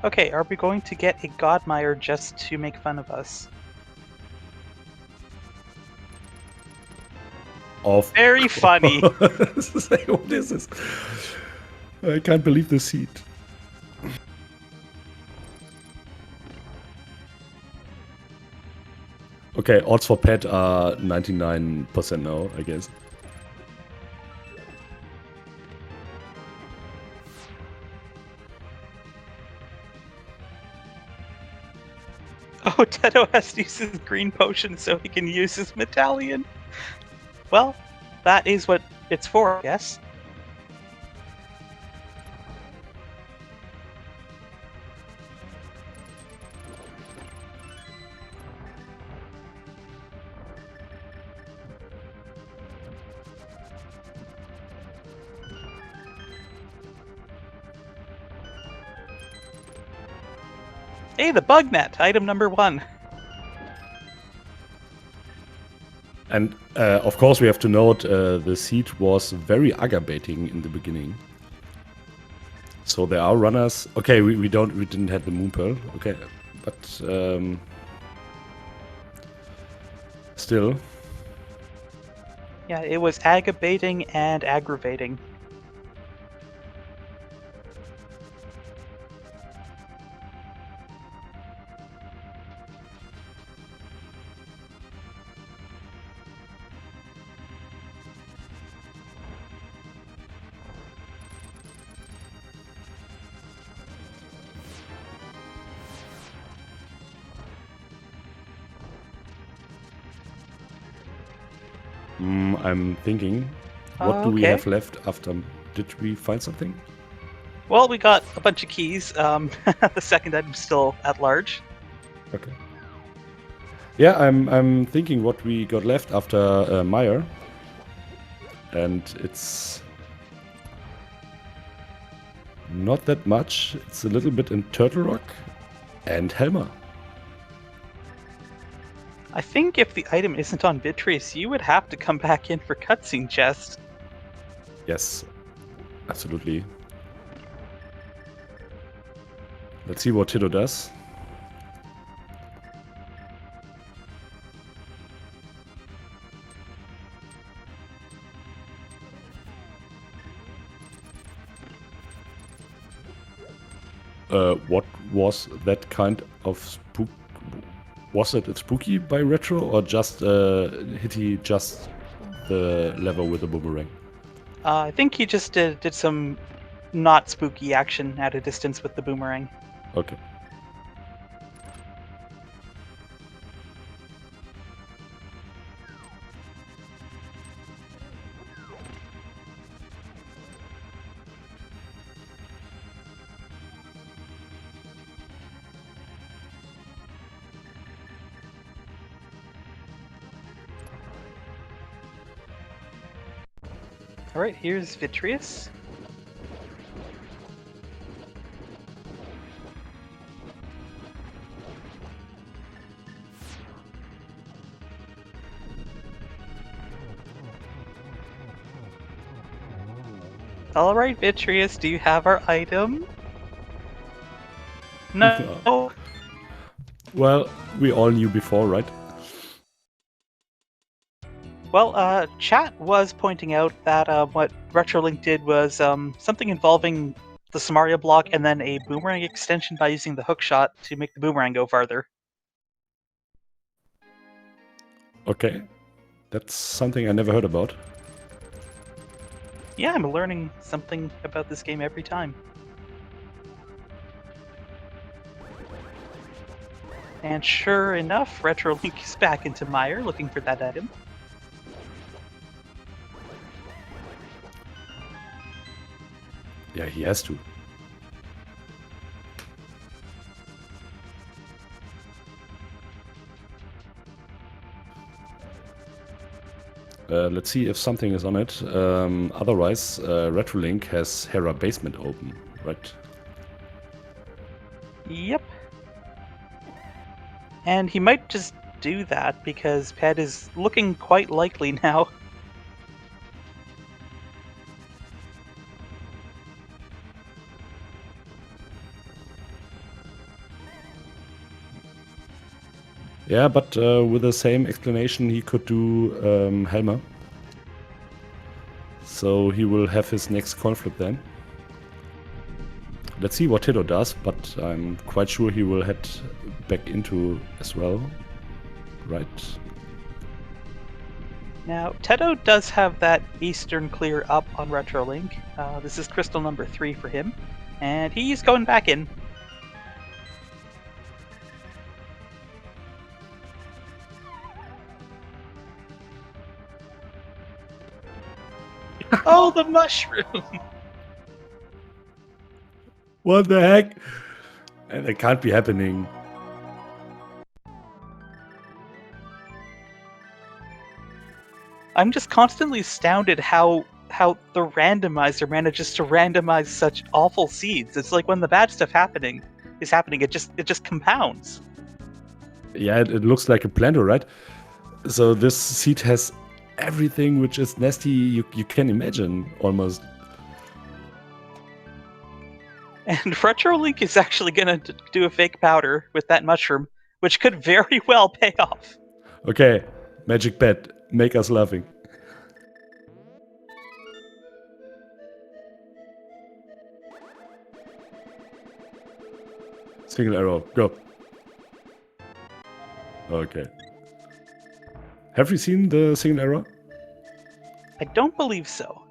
Okay, are we going to get a Godmire just to make fun of us? Very funny. What is this? I can't believe the seat. Okay, odds for Pet are 99% now, I guess. Oh, Teto has to use his green potion so he can use his Medallion. Well, that is what it's for, I guess. Hey, the bug net, item number 1. And of course, we have to note the seed was very aggravating in the beginning. So there are runners. Okay, we didn't have the moon pearl. Okay, but still. Yeah, it was aggravating and aggravating. I'm thinking, what do we Okay. have left after? Did we find something? Well, we got a bunch of keys. The second item's still at large. Okay. Yeah, I'm thinking what we got left after Meyer, and it's not that much. It's a little bit in Turtle Rock and Helmer. I think if the item isn't on Vitreous, you would have to come back in for cutscene chest. Yes, absolutely. Let's see what Teto does. What was that kind of spook? Was it spooky by Retro, or just hit he just the lever with a boomerang? I think he just did some not spooky action at a distance with the boomerang. Okay. Alright, here's Vitreous. Alright, Vitreous, do you have our item? No. Well, we all knew before, right? Well, chat was pointing out that what Retrolink did was something involving the Samaria block and then a boomerang extension by using the hook shot to make the boomerang go farther. Okay. That's something I never heard about. Yeah, I'm learning something about this game every time. And sure enough, Retrolink is back into Meyer looking for that item. Yeah, he has to. Let's see if something is on it. Otherwise, Retrolink has Hera Basement open, right? Yep. And he might just do that because Ped is looking quite likely now. Yeah, but with the same explanation, he could do Helmer. So he will have his next coin flip then. Let's see what Teto does, but I'm quite sure he will head back into as well. Right. Now, Teto does have that Eastern clear up on Retrolink. This is crystal number 3 for him. And he's going back in. Oh, the mushroom! What the heck? And it can't be happening. I'm just constantly astounded how the randomizer manages to randomize such awful seeds. It's like when the bad stuff happening is happening. It just compounds. Yeah, it looks like a planter, right? So this seed has everything which is nasty you can imagine, almost. And RetroLink is actually going to do a fake powder with that mushroom, which could very well pay off. Okay, magic bet, make us laughing. Single arrow, go. Okay. Have you seen the single arrow? I don't believe so.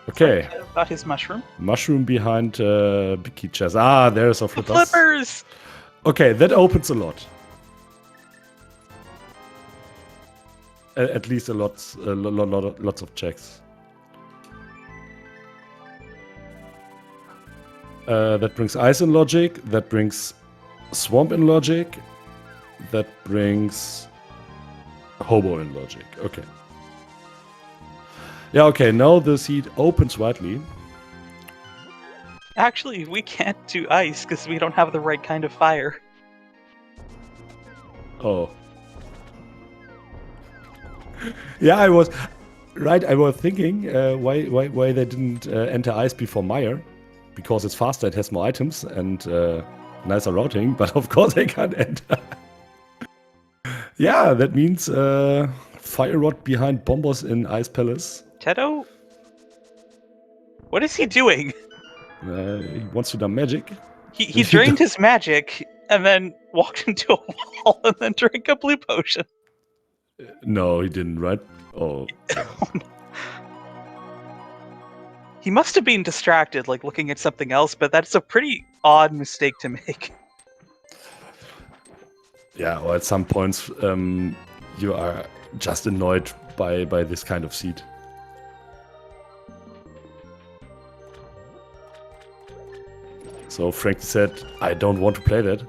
Okay. Got his mushroom. Mushroom behind Big chest. Ah, there's a flippers. Flippers! Okay, that opens a lot. At least lots of checks. That brings ice in logic. That brings swamp in logic. That brings hobo in logic. Okay. Yeah, okay, now the seed opens widely. Actually, we can't do ice because we don't have the right kind of fire. Oh. Yeah, I was thinking why they didn't enter ice before Mire, because it's faster, it has more items and nicer routing, but of course they can't enter. Yeah, that means Fire Rod behind Bombos in Ice Palace. Teto? What is he doing? He wants to do magic. He drained his magic and then walked into a wall and then drank a blue potion. No, he didn't, right? Oh. He must have been distracted, like looking at something else, but that's a pretty odd mistake to make. Yeah, or at some points you are just annoyed by this kind of seed. So Frankie said, I don't want to play that.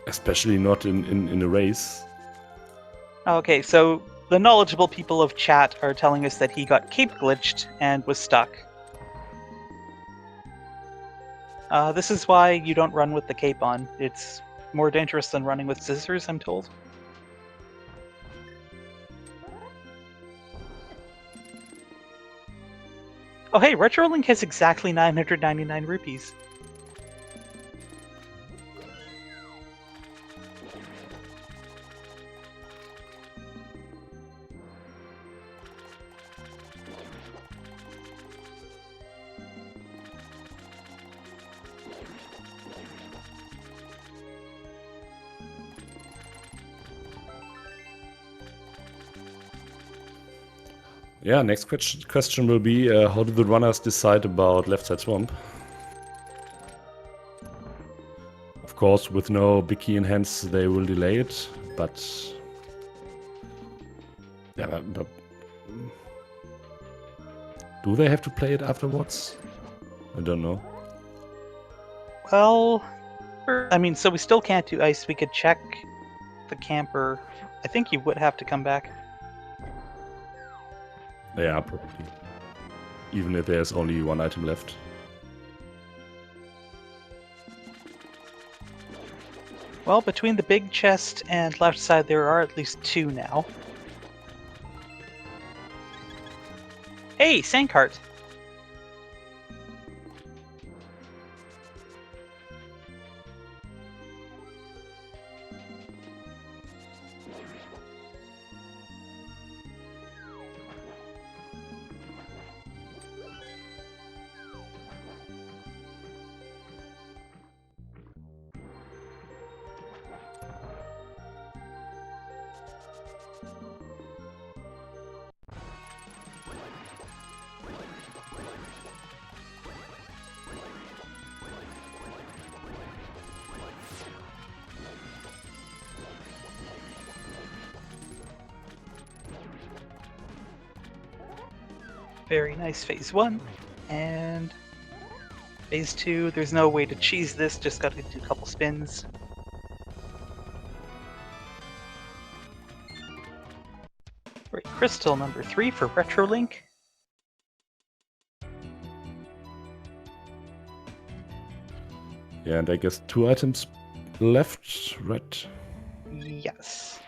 Especially not in a race. Okay, so the knowledgeable people of chat are telling us that he got cape glitched and was stuck. This is why you don't run with the cape on. It's more dangerous than running with scissors, I'm told. Oh hey, RetroLink has exactly 999 rupees. Yeah, next question will be, how do the runners decide about left side swamp? Of course, with no big key in hands, they will delay it, but... Yeah, but do they have to play it afterwards? I don't know. Well, I mean, so we still can't do ice. We could check the camper. I think he would have to come back. Yeah, probably. Even if there's only one item left. Well, between the big chest and left side, there are at least two now. Hey, Sandcart! Very nice phase 1. And phase 2, there's no way to cheese this, just gotta do a couple spins. Right, crystal number 3 for Retrolink. Yeah, and I guess 2 items left, right? Yes.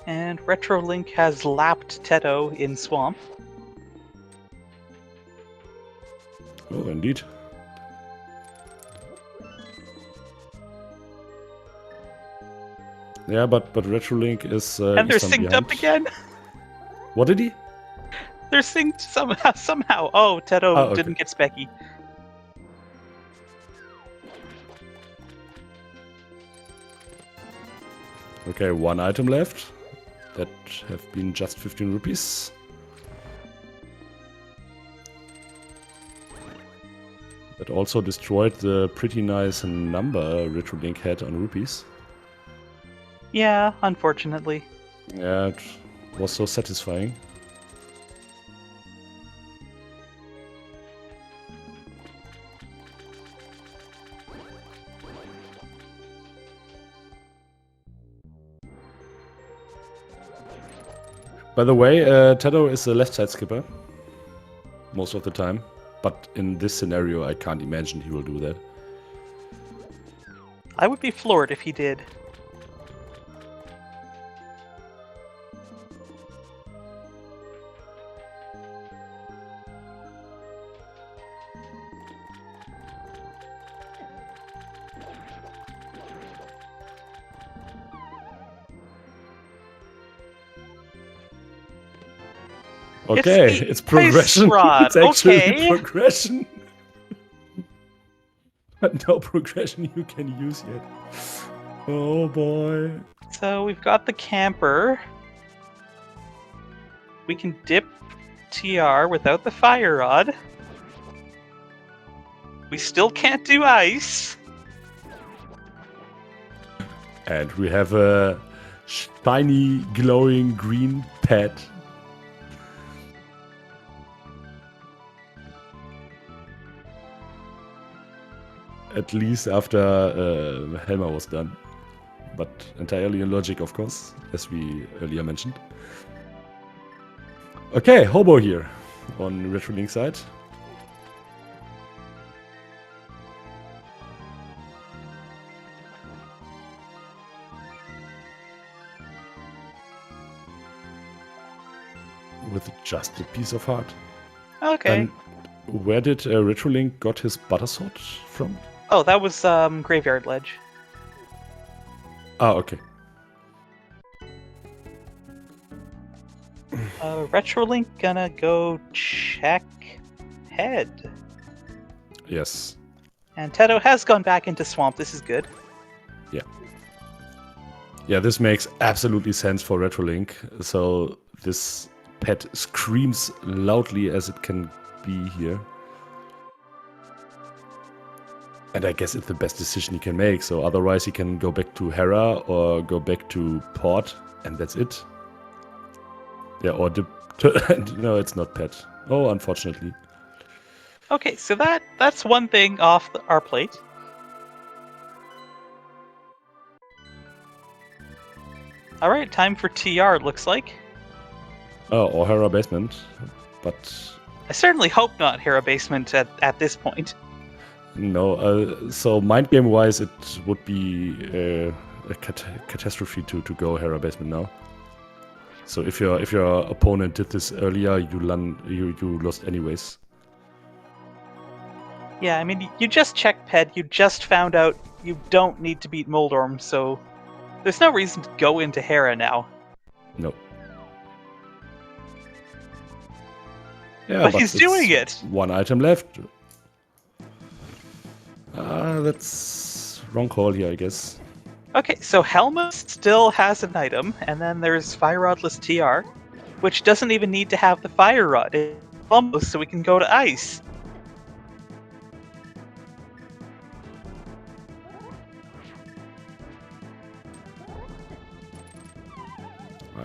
And Retrolink has lapped Teto in Swamp. Oh, indeed. Yeah, but Retrolink is And they're Eastern synced behind. up again. What did he? They're synced somehow. Oh, Teto Oh, okay. didn't get Specky. Okay, 1 item left. That have been just 15 rupees. That also destroyed the pretty nice number Retrolink had on rupees. Yeah, unfortunately. Yeah, it was so satisfying. By the way, Teto is a left side skipper most of the time, but in this scenario I can't imagine he will do that. I would be floored if he did. Okay, it's progression. Rod. It's actually Okay. progression. But no progression you can use yet. Oh boy. So we've got the camper. We can dip TR without the fire rod. We still can't do ice. And we have a shiny, glowing green pet. At least after Helmer was done. But entirely in logic, of course, as we earlier mentioned. Okay, Hobo here on Retrolink side. With just a piece of heart. Okay. And where did Retrolink got his butter sword from? Oh, that was Graveyard Ledge. Ah, okay. Retrolink gonna go check head. Yes. And Teto has gone back into Swamp. This is good. Yeah. Yeah, this makes absolutely sense for Retrolink. So this pet screams loudly as it can be here. And I guess it's the best decision he can make. So otherwise he can go back to Hera or go back to Port, and that's it. Yeah, or no, it's not pet. Oh, unfortunately. Okay, so that's one thing off our plate. All right, time for TR. It looks like. Oh, or Hera Basement, but I certainly hope not Hera Basement at this point. no. So mind game wise, it would be a catastrophe to go Hera Basement now. So if your opponent did this earlier, you lost anyways. Yeah, I mean, you just checked Ped, you just found out you don't need to beat Moldorm, so there's no reason to go into Hera now. No. Yeah, but he's doing it! 1 item left. That's wrong call here, I guess. Okay, so Helma still has an item, and then there's Fire Rodless TR, which doesn't even need to have the Fire Rod. It's almost so we can go to Ice.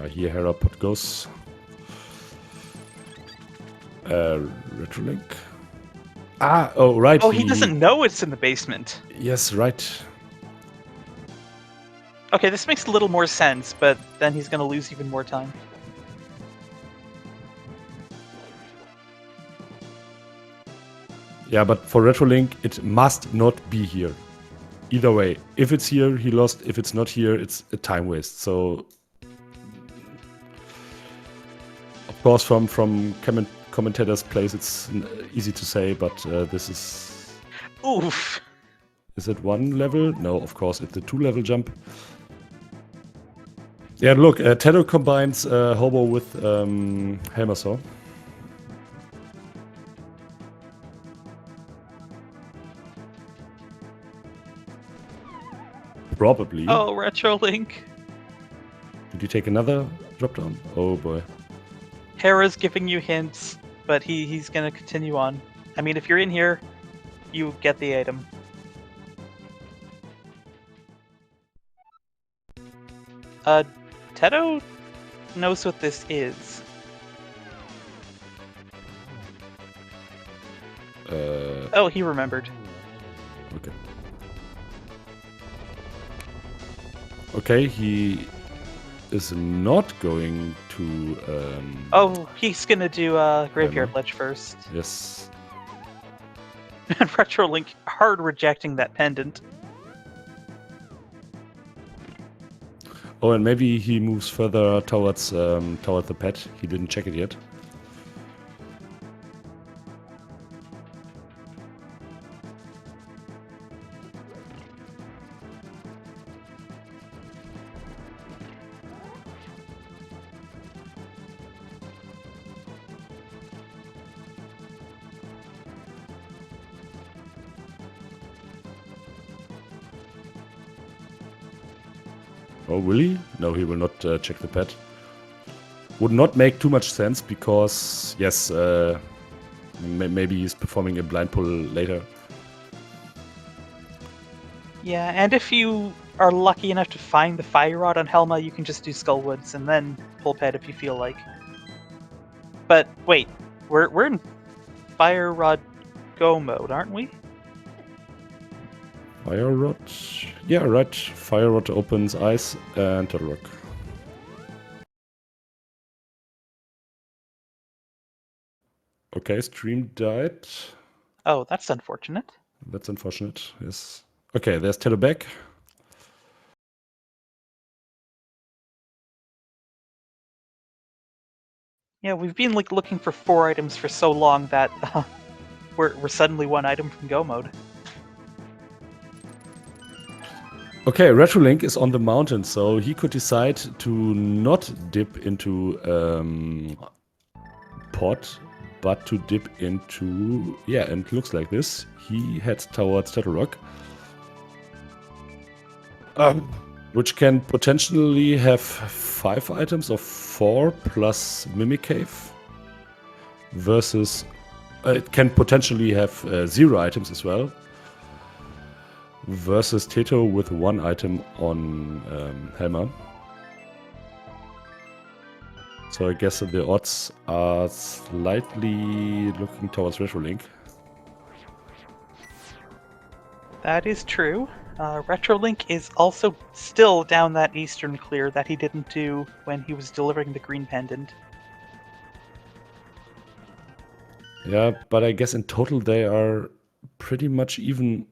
Here Herapod goes. Retrolink. Oh, right. Oh, he doesn't know it's in the basement. Yes, right. Okay, this makes a little more sense, but then he's going to lose even more time. Yeah, but for Retrolink, it must not be here. Either way, if it's here, he lost. If it's not here, it's a time waste. So, of course, from commentator's place, it's easy to say, but this is... Oof. Is it one level? No, of course, it's a 2-level jump. Yeah, look, Teto combines Hobo with Hammer Saw. Probably. Oh, Retrolink. Did you take another drop down? Oh boy. Hera's giving you hints, but he's going to continue on. I mean, if you're in here, you get the item. Teto knows what this is. Oh, he remembered. Okay. Okay, he is not going to... Oh, he's gonna do Graveyard Ledge first. Yes. And Retrolink hard rejecting that pendant. Oh, and maybe he moves further towards toward the pet. He didn't check it yet. Oh, will he? No, he will not check the pet. Would not make too much sense because, yes, maybe he's performing a blind pull later. Yeah, and if you are lucky enough to find the Fire Rod on Helma, you can just do Skullwoods and then pull pet if you feel like. But wait, we're in Fire Rod Go mode, aren't we? Fire Rod? Yeah, right. Fire Rod opens Ice and Turtle Rock. Okay, stream died. Oh, that's unfortunate. That's unfortunate, yes. Okay, there's Teto back. Yeah, we've been like looking for 4 items for so long that we're suddenly 1 item from Go mode. Okay, Retrolink is on the mountain, so he could decide to not dip into pot, but to dip into... Yeah, and it looks like this. He heads towards Turtle Rock. Which can potentially have 5 items of 4 plus Mimic Cave. Versus... it can potentially have 0 items as well. Versus Teto with 1 item on Helma. So I guess the odds are slightly looking towards Retrolink. That is true. Retrolink is also still down that eastern clear that he didn't do when he was delivering the green pendant. Yeah, but I guess in total they are pretty much even.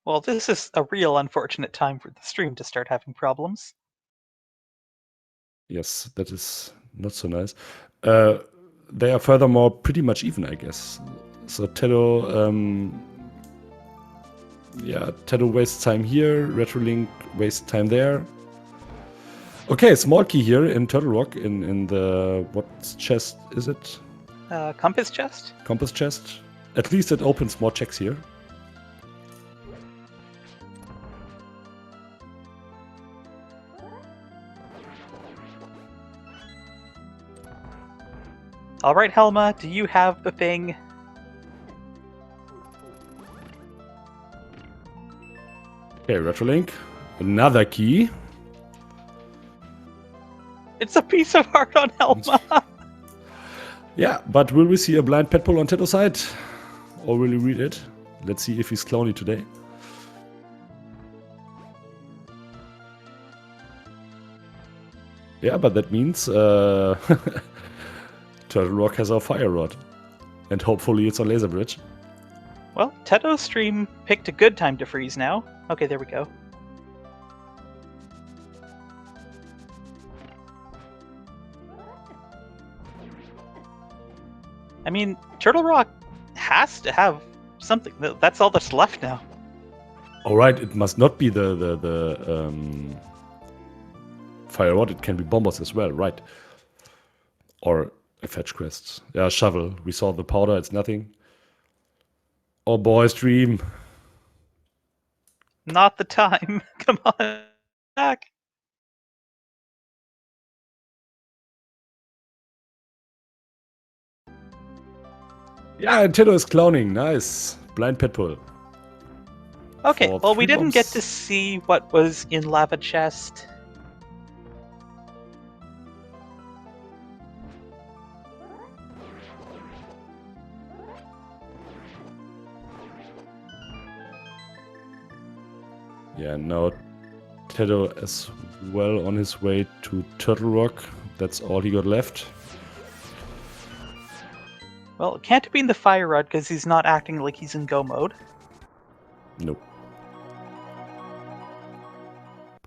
Well, this is a real unfortunate time for the stream to start having problems. Yes, that is not so nice. They are furthermore pretty much even, I guess. So Teto, Teto wastes time here, Retrolink wastes time there. Okay, small key here in Turtle Rock, in the, what chest is it? Compass chest? Compass chest. At least it opens more checks here. All right, Helma, do you have the thing? Okay, Retrolink. Another key. It's a piece of art on Helma. Yeah, but will we see a blind pet pull on Teto's side? Or will he read it? Let's see if he's clowny today. Yeah, but that means Turtle Rock has our fire rod. And hopefully it's on Laser Bridge. Well, Teto's stream picked a good time to freeze now. Okay, there we go. I mean, Turtle Rock has to have something. That's all that's left now. Alright, it must not be the fire rod, it can be bombers as well, right? Or a fetch quest. Yeah, shovel. We saw the powder, it's nothing. Oh boy, stream. Not the time. Come on back. Yeah, Teto is clowning. Nice. Blind pet pull. Okay, For well, we 3 didn't get bombs. to see what was in Lava Chest. Yeah, now Teto as well on his way to Turtle Rock. That's all he got left. Well, it can't be in the fire rod because he's not acting like he's in go mode. Nope.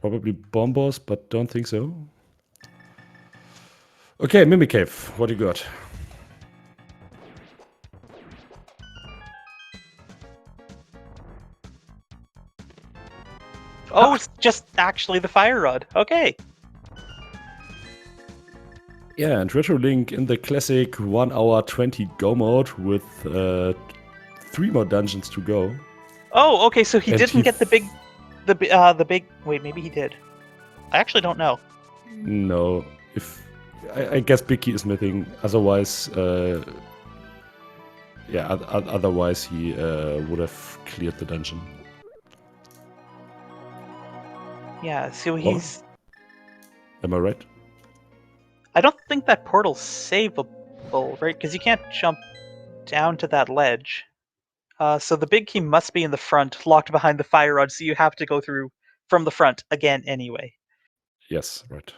Probably bombers, but don't think so. Okay, Mimic Cave. What do you got? Oh, it's just actually the fire rod. Okay. Yeah, and Retrolink in the classic 1 hour 20 go mode with 3 more dungeons to go. Oh, okay. So he And didn't he get the big. Wait, maybe he did. I actually don't know. No, if I guess Big Key is missing. Otherwise, yeah, otherwise he would have cleared the dungeon. Yeah. So he's. Am I right? I don't think that portal's saveable, right? Because you can't jump down to that ledge. So the big key must be in the front, locked behind the fire rod. So you have to go through from the front again, anyway. Yes, right.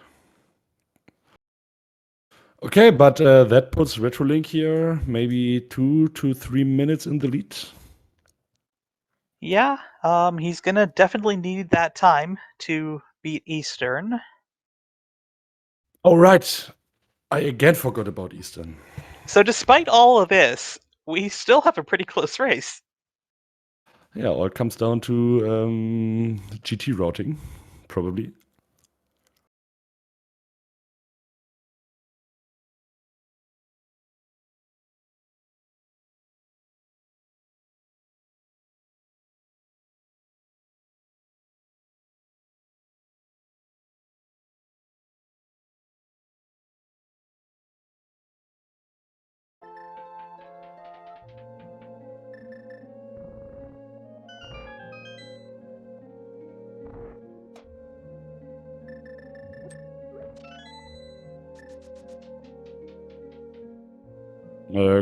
Okay, but that puts Retrolink here maybe 2 to 3 minutes in the lead. Yeah. He's gonna definitely need that time to beat Eastern. All right. I again forgot about Eastern. So despite all of this, we still have a pretty close race. Yeah, all it comes down to GT routing, probably.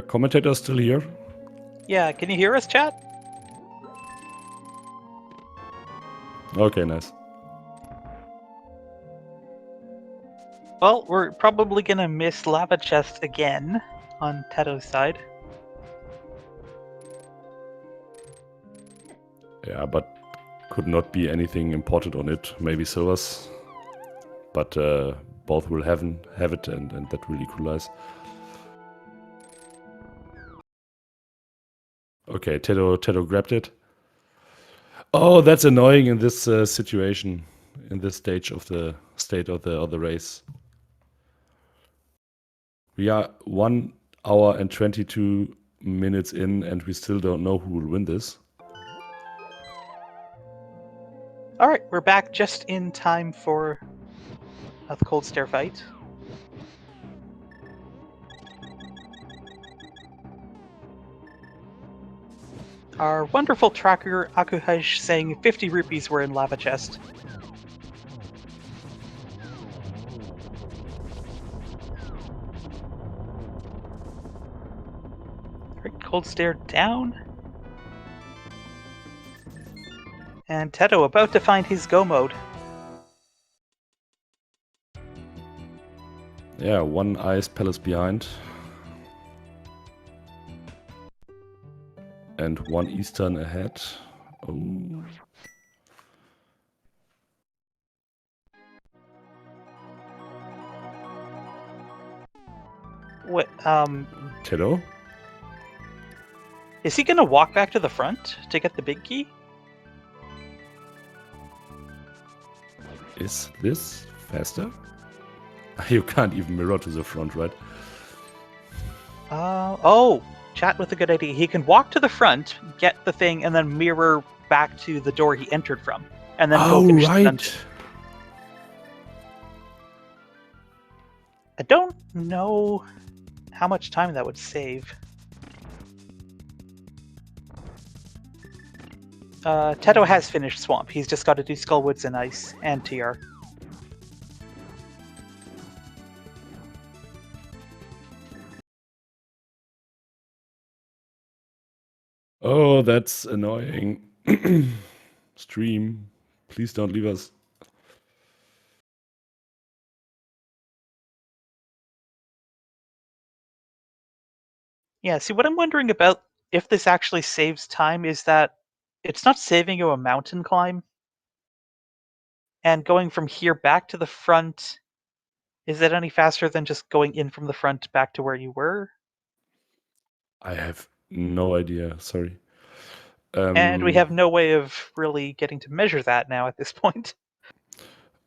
Commentator still here? Yeah, can you hear us, chat? Okay, nice. Well, we're probably gonna miss Lava Chest again on Teto's side. Yeah, but could not be anything important on it. Maybe Silvers. But both will have it and that will equalize. Okay, Teto grabbed it. Oh, that's annoying in this situation, in this stage of the race. We are 1 hour and 22 minutes in, and we still don't know who will win this. All right, we're back just in time for the cold stare fight. Our wonderful tracker Akuhaj saying 50 rupees were in lava chest. Alright, cold stare down. And Teto about to find his go mode. Yeah, one ice palace behind. And one eastern ahead. Oh. What, Teto? is he gonna walk back to the front to get the big key? Is this faster? You can't even mirror to the front, right? Oh, chat with a good idea. He can walk to the front, get the thing, and then mirror back to the door he entered from. And then go finish the dungeon. I don't know how much time that would save. Teto has finished Swamp. He's just got to do Skullwoods and Ice and TR. Oh, that's annoying. Stream, please don't leave us. Yeah, see, what I'm wondering about if this actually saves time is that it's not saving you a mountain climb. And going from here back to the front, is it any faster than just going in from the front back to where you were? I have no idea, sorry. And we have no way of really getting to measure that now at this point.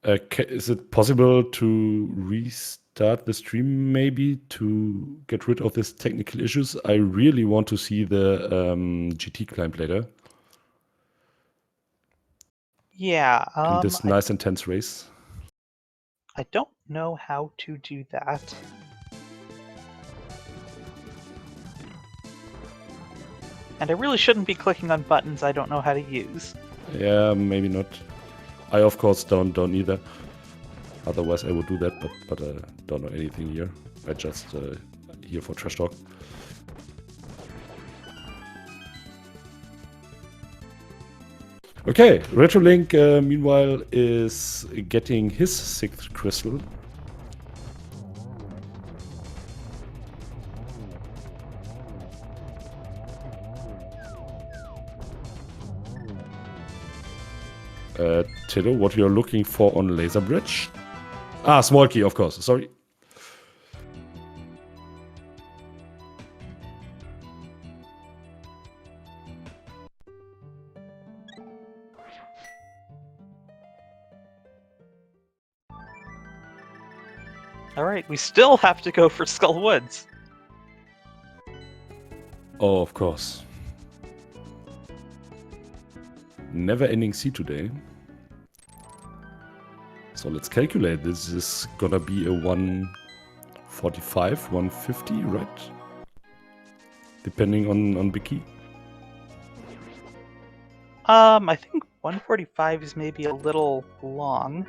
Is it possible to restart the stream maybe to get rid of these technical issues? I really want to see the GT climb later. Yeah. In this nice intense race. I don't know how to do that. And I really shouldn't be clicking on buttons I don't know how to use. Yeah, maybe not. I of course don't either. Otherwise I would do that, but I don't know anything here. I just here for trash talk. Okay, Retrolink meanwhile is getting his 6th crystal. Teto, what you're looking for on Laser Bridge? Ah, small key, of course. Sorry. Alright, we still have to go for Skull Woods. Oh, of course. Never-ending sea today. So let's calculate. This is gonna be a 145, 150, right? Depending on the key. I think 145 is maybe a little long.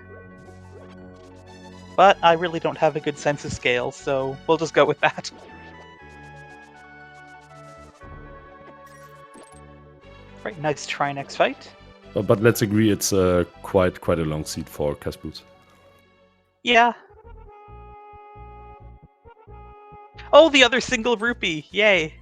But I really don't have a good sense of scale, so we'll just go with that. Right, nice try next fight. But let's agree it's quite a long seat for Cast Boots. Yeah. Oh, the other single rupee! Yay!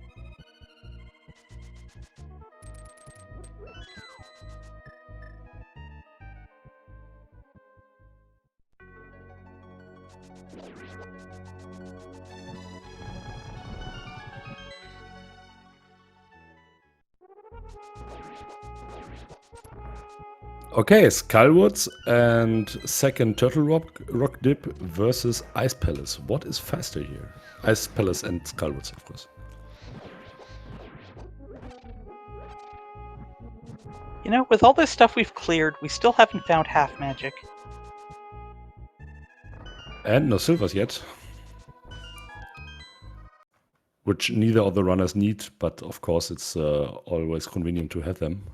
Okay, Skullwoods and second Turtle Rock Dip versus Ice Palace. What is faster here? Ice Palace and Skullwoods, of course. You know, with all this stuff we've cleared, we still haven't found half magic. And no silvers yet. which neither of the runners need, but of course it's always convenient to have them.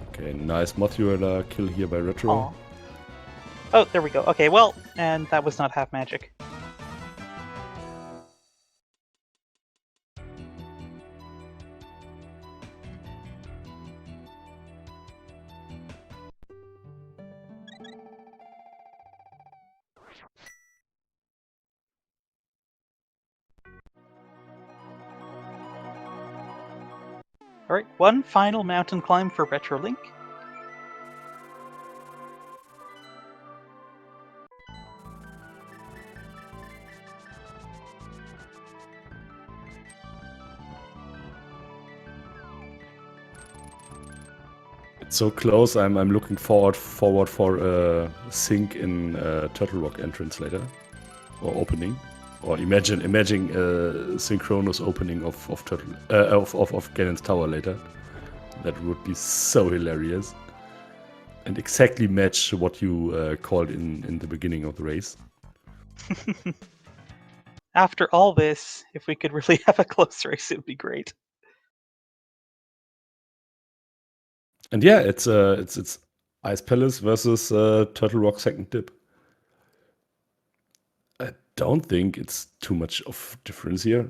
Okay, nice Mothula kill here by Retro. Aw. Oh, there we go. Okay, well, and that was not half magic. Alright, one final mountain climb for Retro Link. It's so close. I'm looking forward for a sink in Turtle Rock entrance later, or opening, or imagine a synchronous opening of Turtle of Ganon's Tower later. That would be so hilarious, and exactly match what you called in the beginning of the race. After all this, if we could really have a close race, it would be great. And yeah, it's Ice Palace versus Turtle Rock second dip. I don't think it's too much of difference here.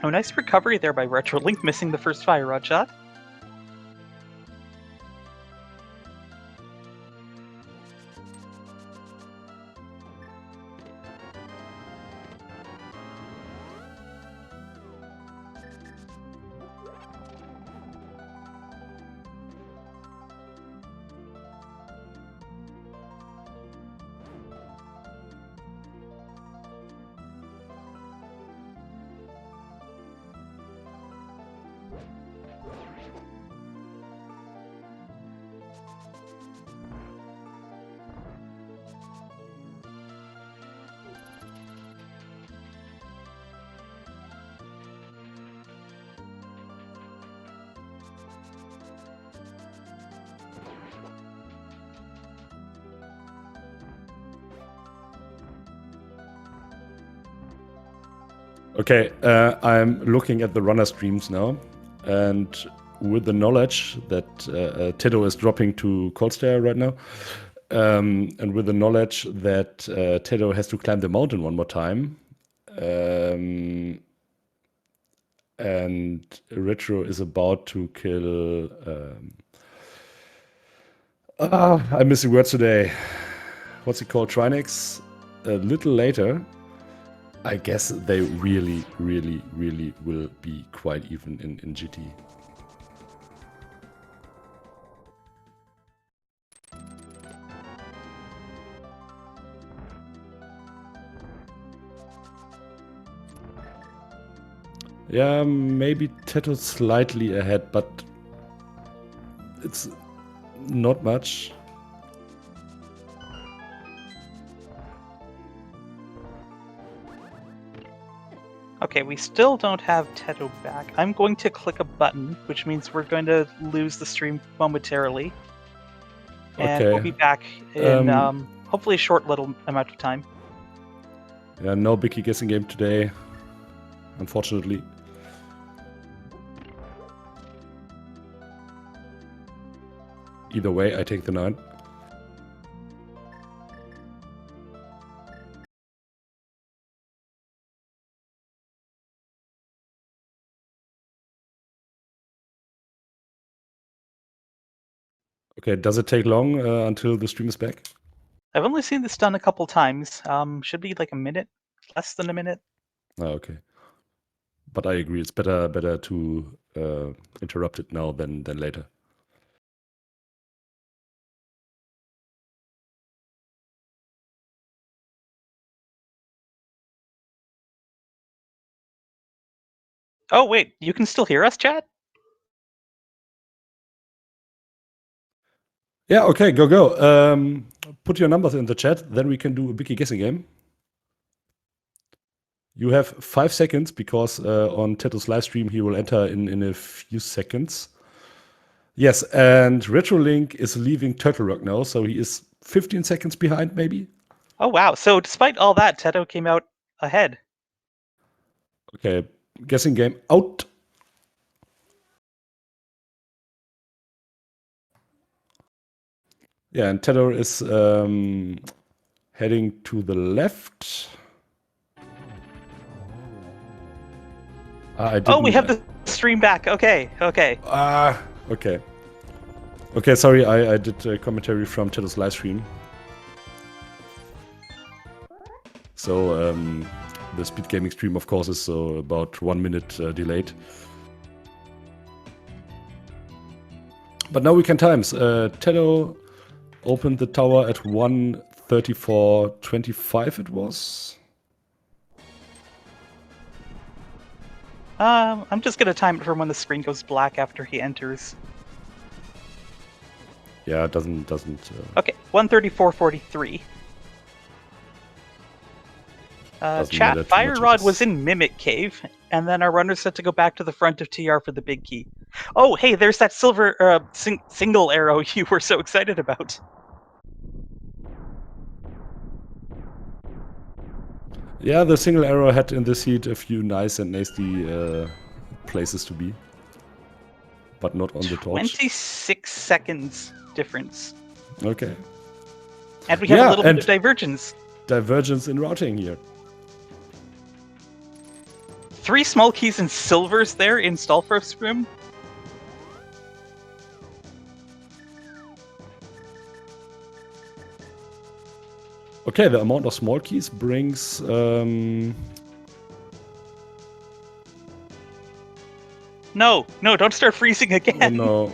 Oh, nice recovery there by Retro Link, missing the first fire rod shot. Okay, I'm looking at the runner streams now, and with the knowledge that Teto is dropping to Cold Stare right now, and with the knowledge that Teto has to climb the mountain one more time, and Retro is about to kill. I'm missing words today. What's it called? Trinex. A little later. I guess they really will be quite even in GT. Yeah, maybe Teto slightly ahead, but it's not much. Okay, we still don't have Teto back. I'm going to click a button, which means we're going to lose the stream momentarily. And Okay. we'll be back in hopefully a short little amount of time. Yeah, no biggie guessing game today, unfortunately. Either way, I take the 9. Okay, does it take long until the stream is back? I've only seen this done a couple times. Should be like a minute, less than a minute. Oh, okay. But I agree, it's better to interrupt it now than later. Oh wait, you can still hear us, chat? Yeah, okay, go. Put your numbers in the chat, then we can do a biggie guessing game. You have 5 seconds because on Teto's live stream he will enter in a few seconds. Yes, and RetroLink is leaving Turtle Rock now, so he is 15 seconds behind, maybe. Oh wow! So despite all that, Teto came out ahead. Okay, guessing game out. Yeah, and Teto is heading to the left. I didn't. Oh, we have the stream back. Okay. Okay. Okay, sorry, I did a commentary from Teto's live stream. So the SpeedGaming stream, of course, is about 1 minute delayed. But now we can times. Teto opened the tower at 1:34:25 it was. I'm just gonna time it from when the screen goes black after he enters. Yeah, it doesn't. Okay, 1:34:43. Chat, Fire Rod was in Mimic Cave, and then our runner's set to go back to the front of TR for the big key. Oh, hey, there's that silver single arrow you were so excited about. Yeah, the single arrow had in this heat a few nice and nasty places to be. But not on the torch. 26 seconds difference. Okay. And we have a little bit of divergence. Divergence in routing here. 3 small keys and silvers there in Stallfrost's room. Okay, the amount of small keys brings... No, don't start freezing again. Oh no.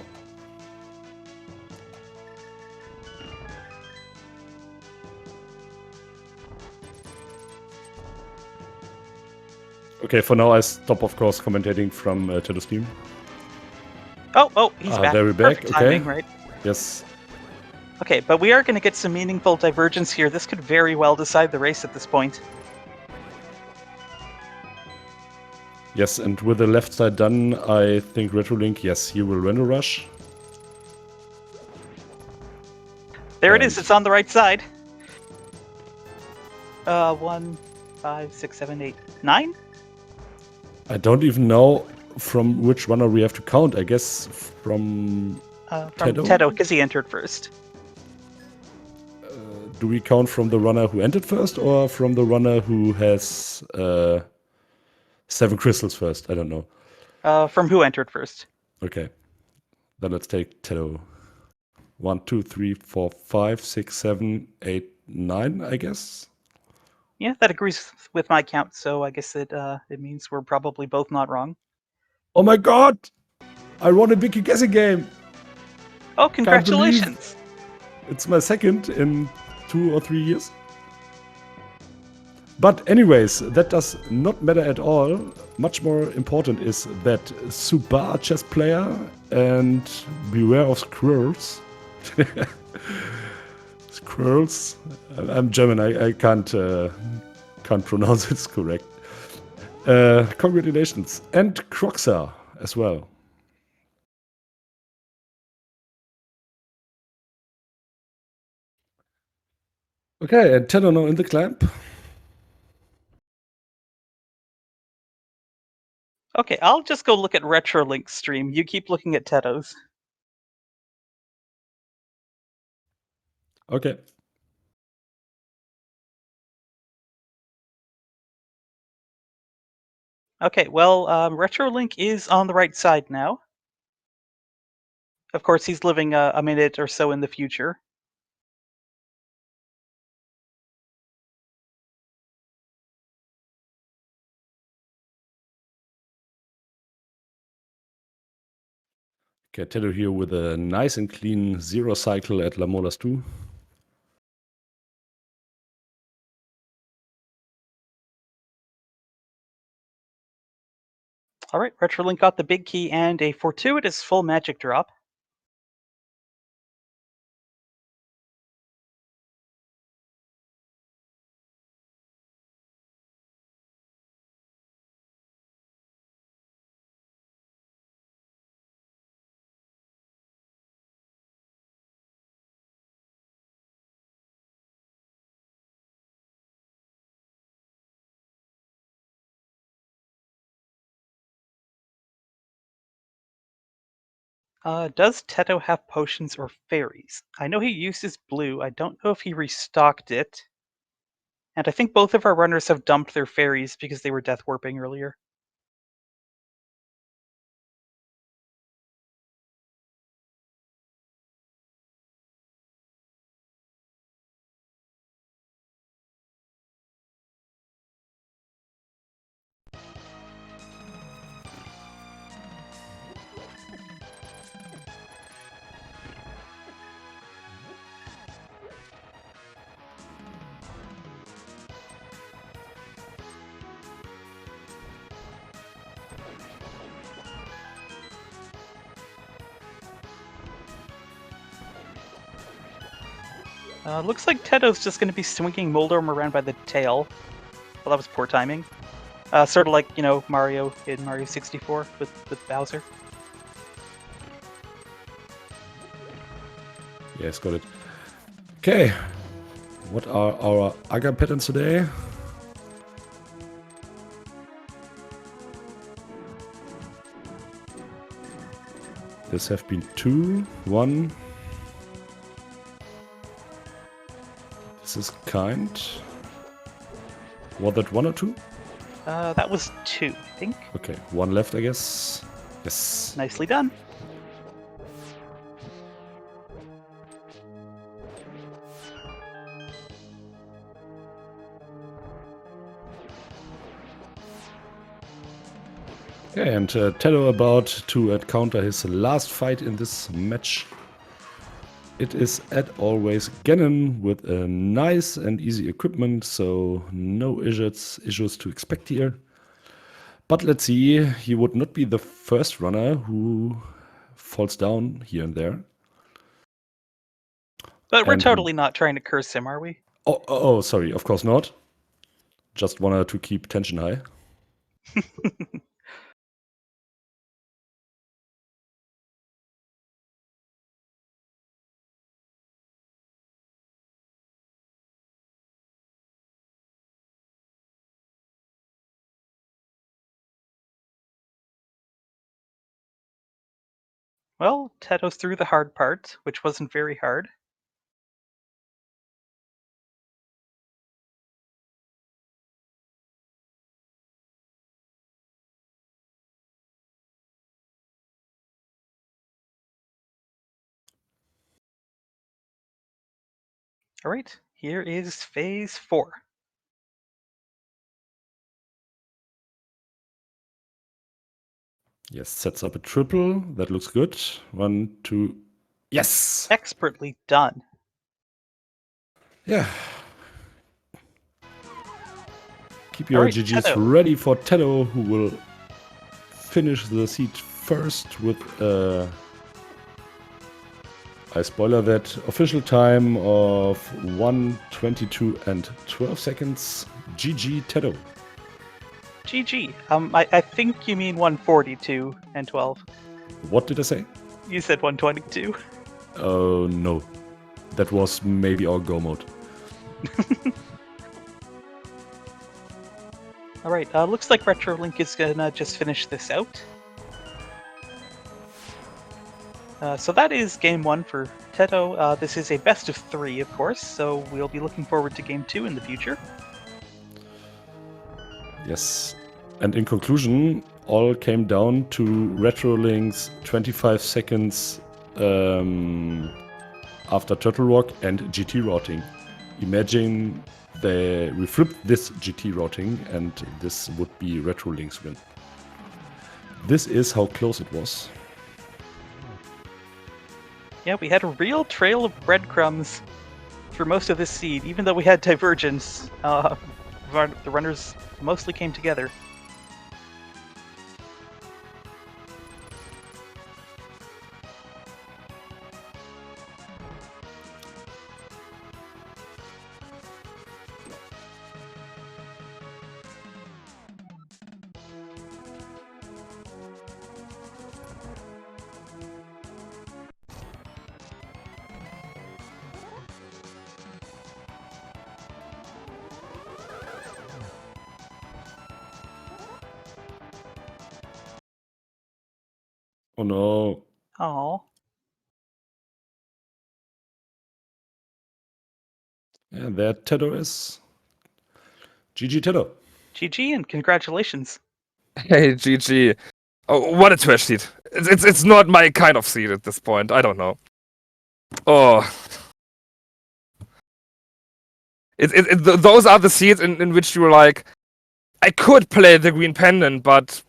Okay, for now I stop, of course, commentating from Teto's stream. Oh, he's back. There we're back. Perfect timing, right? Yes. Okay, but we are going to get some meaningful divergence here. This could very well decide the race at this point. Yes, and with the left side done, I think RetroLink, yes, he will render rush. There it is, it's on the right side. 1, 5, 6, 7, 8, 9? I don't even know from which runner we have to count. I guess from Teto, because he entered first. Do we count from the runner who entered first or from the runner who has 7 crystals first? I don't know. From who entered first. Okay. Then let's take Teto. 1, 2, 3, 4, 5, 6, 7, 8, 9, I guess. Yeah, that agrees with my count, so I guess it means we're probably both not wrong. Oh my god! I won a big guessing game! Oh, congratulations! It's my second in 2 or 3 years. But anyways, that does not matter at all. Much more important is that Subar chess player and beware of squirrels. Squirrels. I'm German. I can't pronounce it correct. Congratulations, and Croxa as well. Okay, and Teto now in the clamp. Okay, I'll just go look at RetroLink's stream. You keep looking at Teto's. Okay. Okay, well, RetroLink is on the right side now. Of course, he's living a minute or so in the future. Okay, Teto here with a nice and clean zero cycle at La Molas 2. All right, Retrolink got the big key and a fortuitous full magic drop. Does Teto have potions or fairies? I know he uses blue. I don't know if he restocked it. And I think both of our runners have dumped their fairies because they were death warping earlier. Looks like Teto's just going to be swinging Moldorm around by the tail. Well, that was poor timing. Sort of like, Mario in Mario 64 with Bowser. Yes, got it. Okay, what are our Aga patterns today? This have been 2, 1. This is kind. Was that 1 or 2? That was 2, I think. Okay, 1 left, I guess. Yes. Nicely done. Okay, and Teto about to encounter his last fight in this match. It is, as always, Ganon with a nice and easy equipment, so no issues to expect here. But let's see, he would not be the first runner who falls down here and there. But we're totally not trying to curse him, are we? Oh, sorry, of course not. Just wanted to keep tension high. Well, Teto's through the hard part, which wasn't very hard. All right, here is phase 4. Yes, sets up a triple. That looks good. 1, 2. Yes! Expertly done. Yeah. Keep your Alright, GGs Teto. ready for Teto, who will finish the seat first with I spoiler that official time of 1:22 and 12 seconds. GG Teto. GG. I think you mean 142 and 12. What did I say? You said 122. Oh no. That was maybe our go mode. Alright, looks like Retrolink is gonna just finish this out. So that is game 1 for Teto. This is a best of 3, of course, so we'll be looking forward to game 2 in the future. Yes. And in conclusion, all came down to Retrolink's 25 seconds after Turtle Rock and GT routing. Imagine we flipped this GT routing and this would be Retro Link's win. This is how close it was. Yeah, we had a real trail of breadcrumbs for most of this seed, even though we had divergence. The runners mostly came together. Oh no. Oh. And there Teto is. GG Teto. GG and congratulations. Hey, GG. Oh, what a trash seed. It's not my kind of seed at this point. I don't know. Oh. Those are the seeds in which you're like, I could play the green pendant, but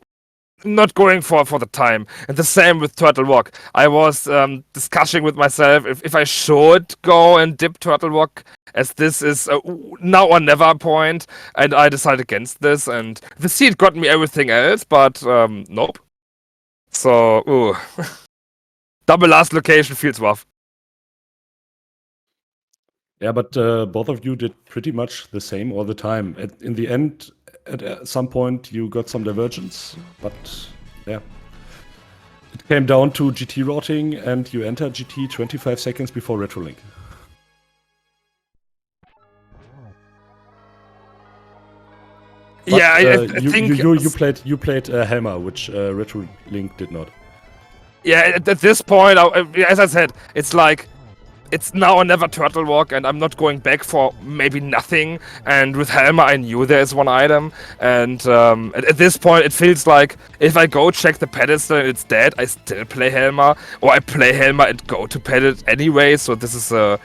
not going for the time. And the same with Turtle Rock. I was discussing with myself if I should go and dip Turtle Rock, as this is a now or never point, and I decided against this. And the seed got me everything else, but nope. So, ooh. Double last location feels rough. Yeah, but both of you did pretty much the same all the time. In the end, at some point, you got some divergence, but yeah. It came down to GT routing, and you entered GT 25 seconds before Retrolink. But, yeah, I think you played Helma, which Retrolink did not. Yeah, at this point, as I said, it's like, it's now or never Turtle Rock, and I'm not going back for maybe nothing. And with Helma, I knew there is one item, and at this point, it feels like if I go check the pedestal and it's dead, I still play Helma, or I play Helma and go to pedal anyway. So this is a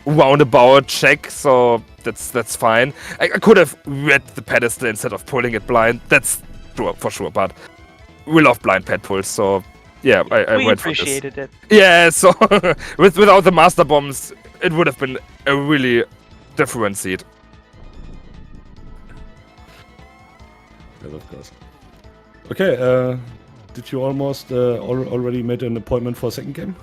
roundabout check, so that's fine. I could have read the pedestal instead of pulling it blind. That's true for sure, but we love blind pet pulls, so. Yeah, I went for this. We appreciated it. Yeah, so without the master bombs, it would have been a really different seed. Yes, of course. Okay, did you almost already made an appointment for a second game?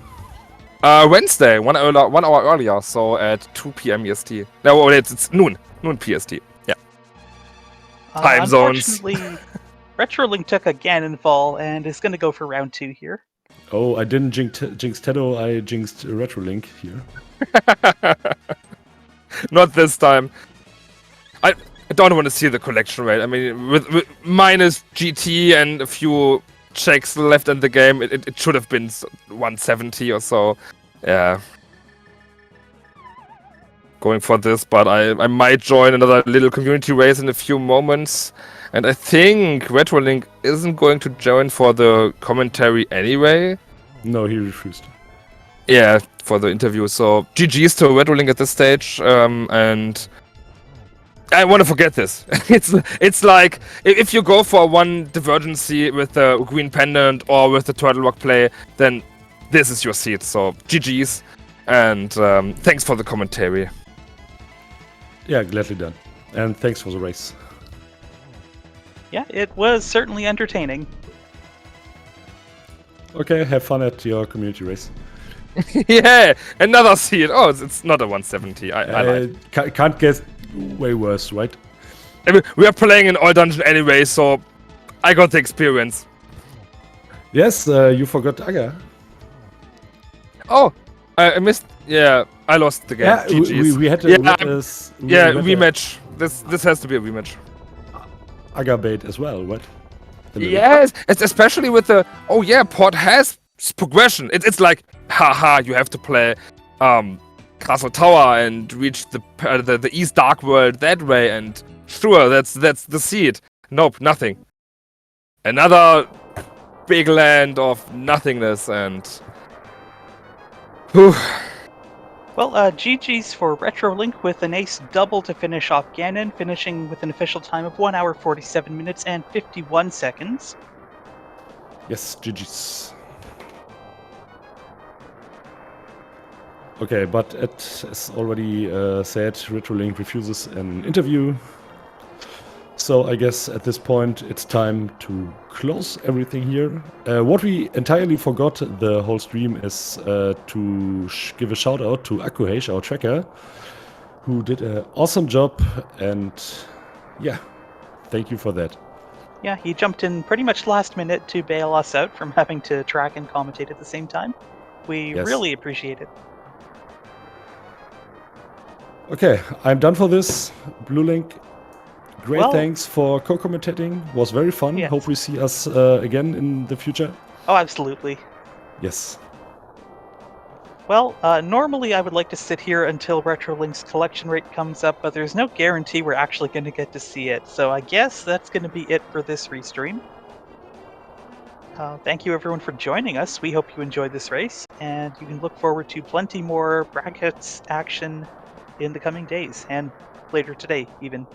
Wednesday, 1 hour earlier, so at 2 p.m. EST. No, it's noon PST. Yeah. Time zones. Unfortunately, Retrolink took a Ganon fall and is going to go for round 2 here. Oh, I didn't jinx Teto, I jinxed Retrolink here. Not this time. I don't want to see the collection rate. I mean, with minus GT and a few checks left in the game, it should have been 170 or so. Yeah. Going for this, but I might join another little community race in a few moments. And I think Retrolink isn't going to join for the commentary anyway. No, he refused. Yeah, for the interview. So GG's to Retrolink at this stage. And I want to forget this. It's like if you go for one divergency with the green pendant or with the Turtle Rock play, then this is your seat. So GG's, and thanks for the commentary. Yeah, gladly done. And thanks for the race. Yeah, it was certainly entertaining. Okay, have fun at your community race. Yeah, another seed. Oh, it's not a 170. I lied. Can't get way worse, right? I mean, we are playing in all dungeon anyway, so I got the experience. Yes, you forgot Aga. Oh, I missed. Yeah, I lost the game. Yeah, GG's. we had a rematch. This has to be a rematch. Aga bait as well, right? Yes, it's especially with the port has progression. It's like haha, you have to play Castle Tower and reach the East Dark World that way, and sure, that's the seed. Nope, nothing. Another big land of nothingness, and Whew. Well, GG's for RetroLink with an ace double to finish off Ganon, finishing with an official time of 1 hour 47 minutes and 51 seconds. Yes, GG's. Okay, but as already said, RetroLink refuses an interview. So I guess at this point it's time to close everything here. What we entirely forgot the whole stream is to give a shout out to Akuheish, our tracker, who did an awesome job, and yeah, thank you for that. Yeah, he jumped in pretty much last minute to bail us out from having to track and commentate at the same time. We Yes. really appreciate it. Okay, I'm done for this. Blue Link, great Well- thanks for co-commentating. Was very fun. Yes. Hope we see us again in the future. Oh, absolutely. Yes. Well, normally I would like to sit here until RetroLink's collection rate comes up, but there's no guarantee we're actually going to get to see it, so I guess that's going to be it for this restream. Thank you everyone for joining us. We hope you enjoyed this race, and you can look forward to plenty more brackets action in the coming days, and later today even.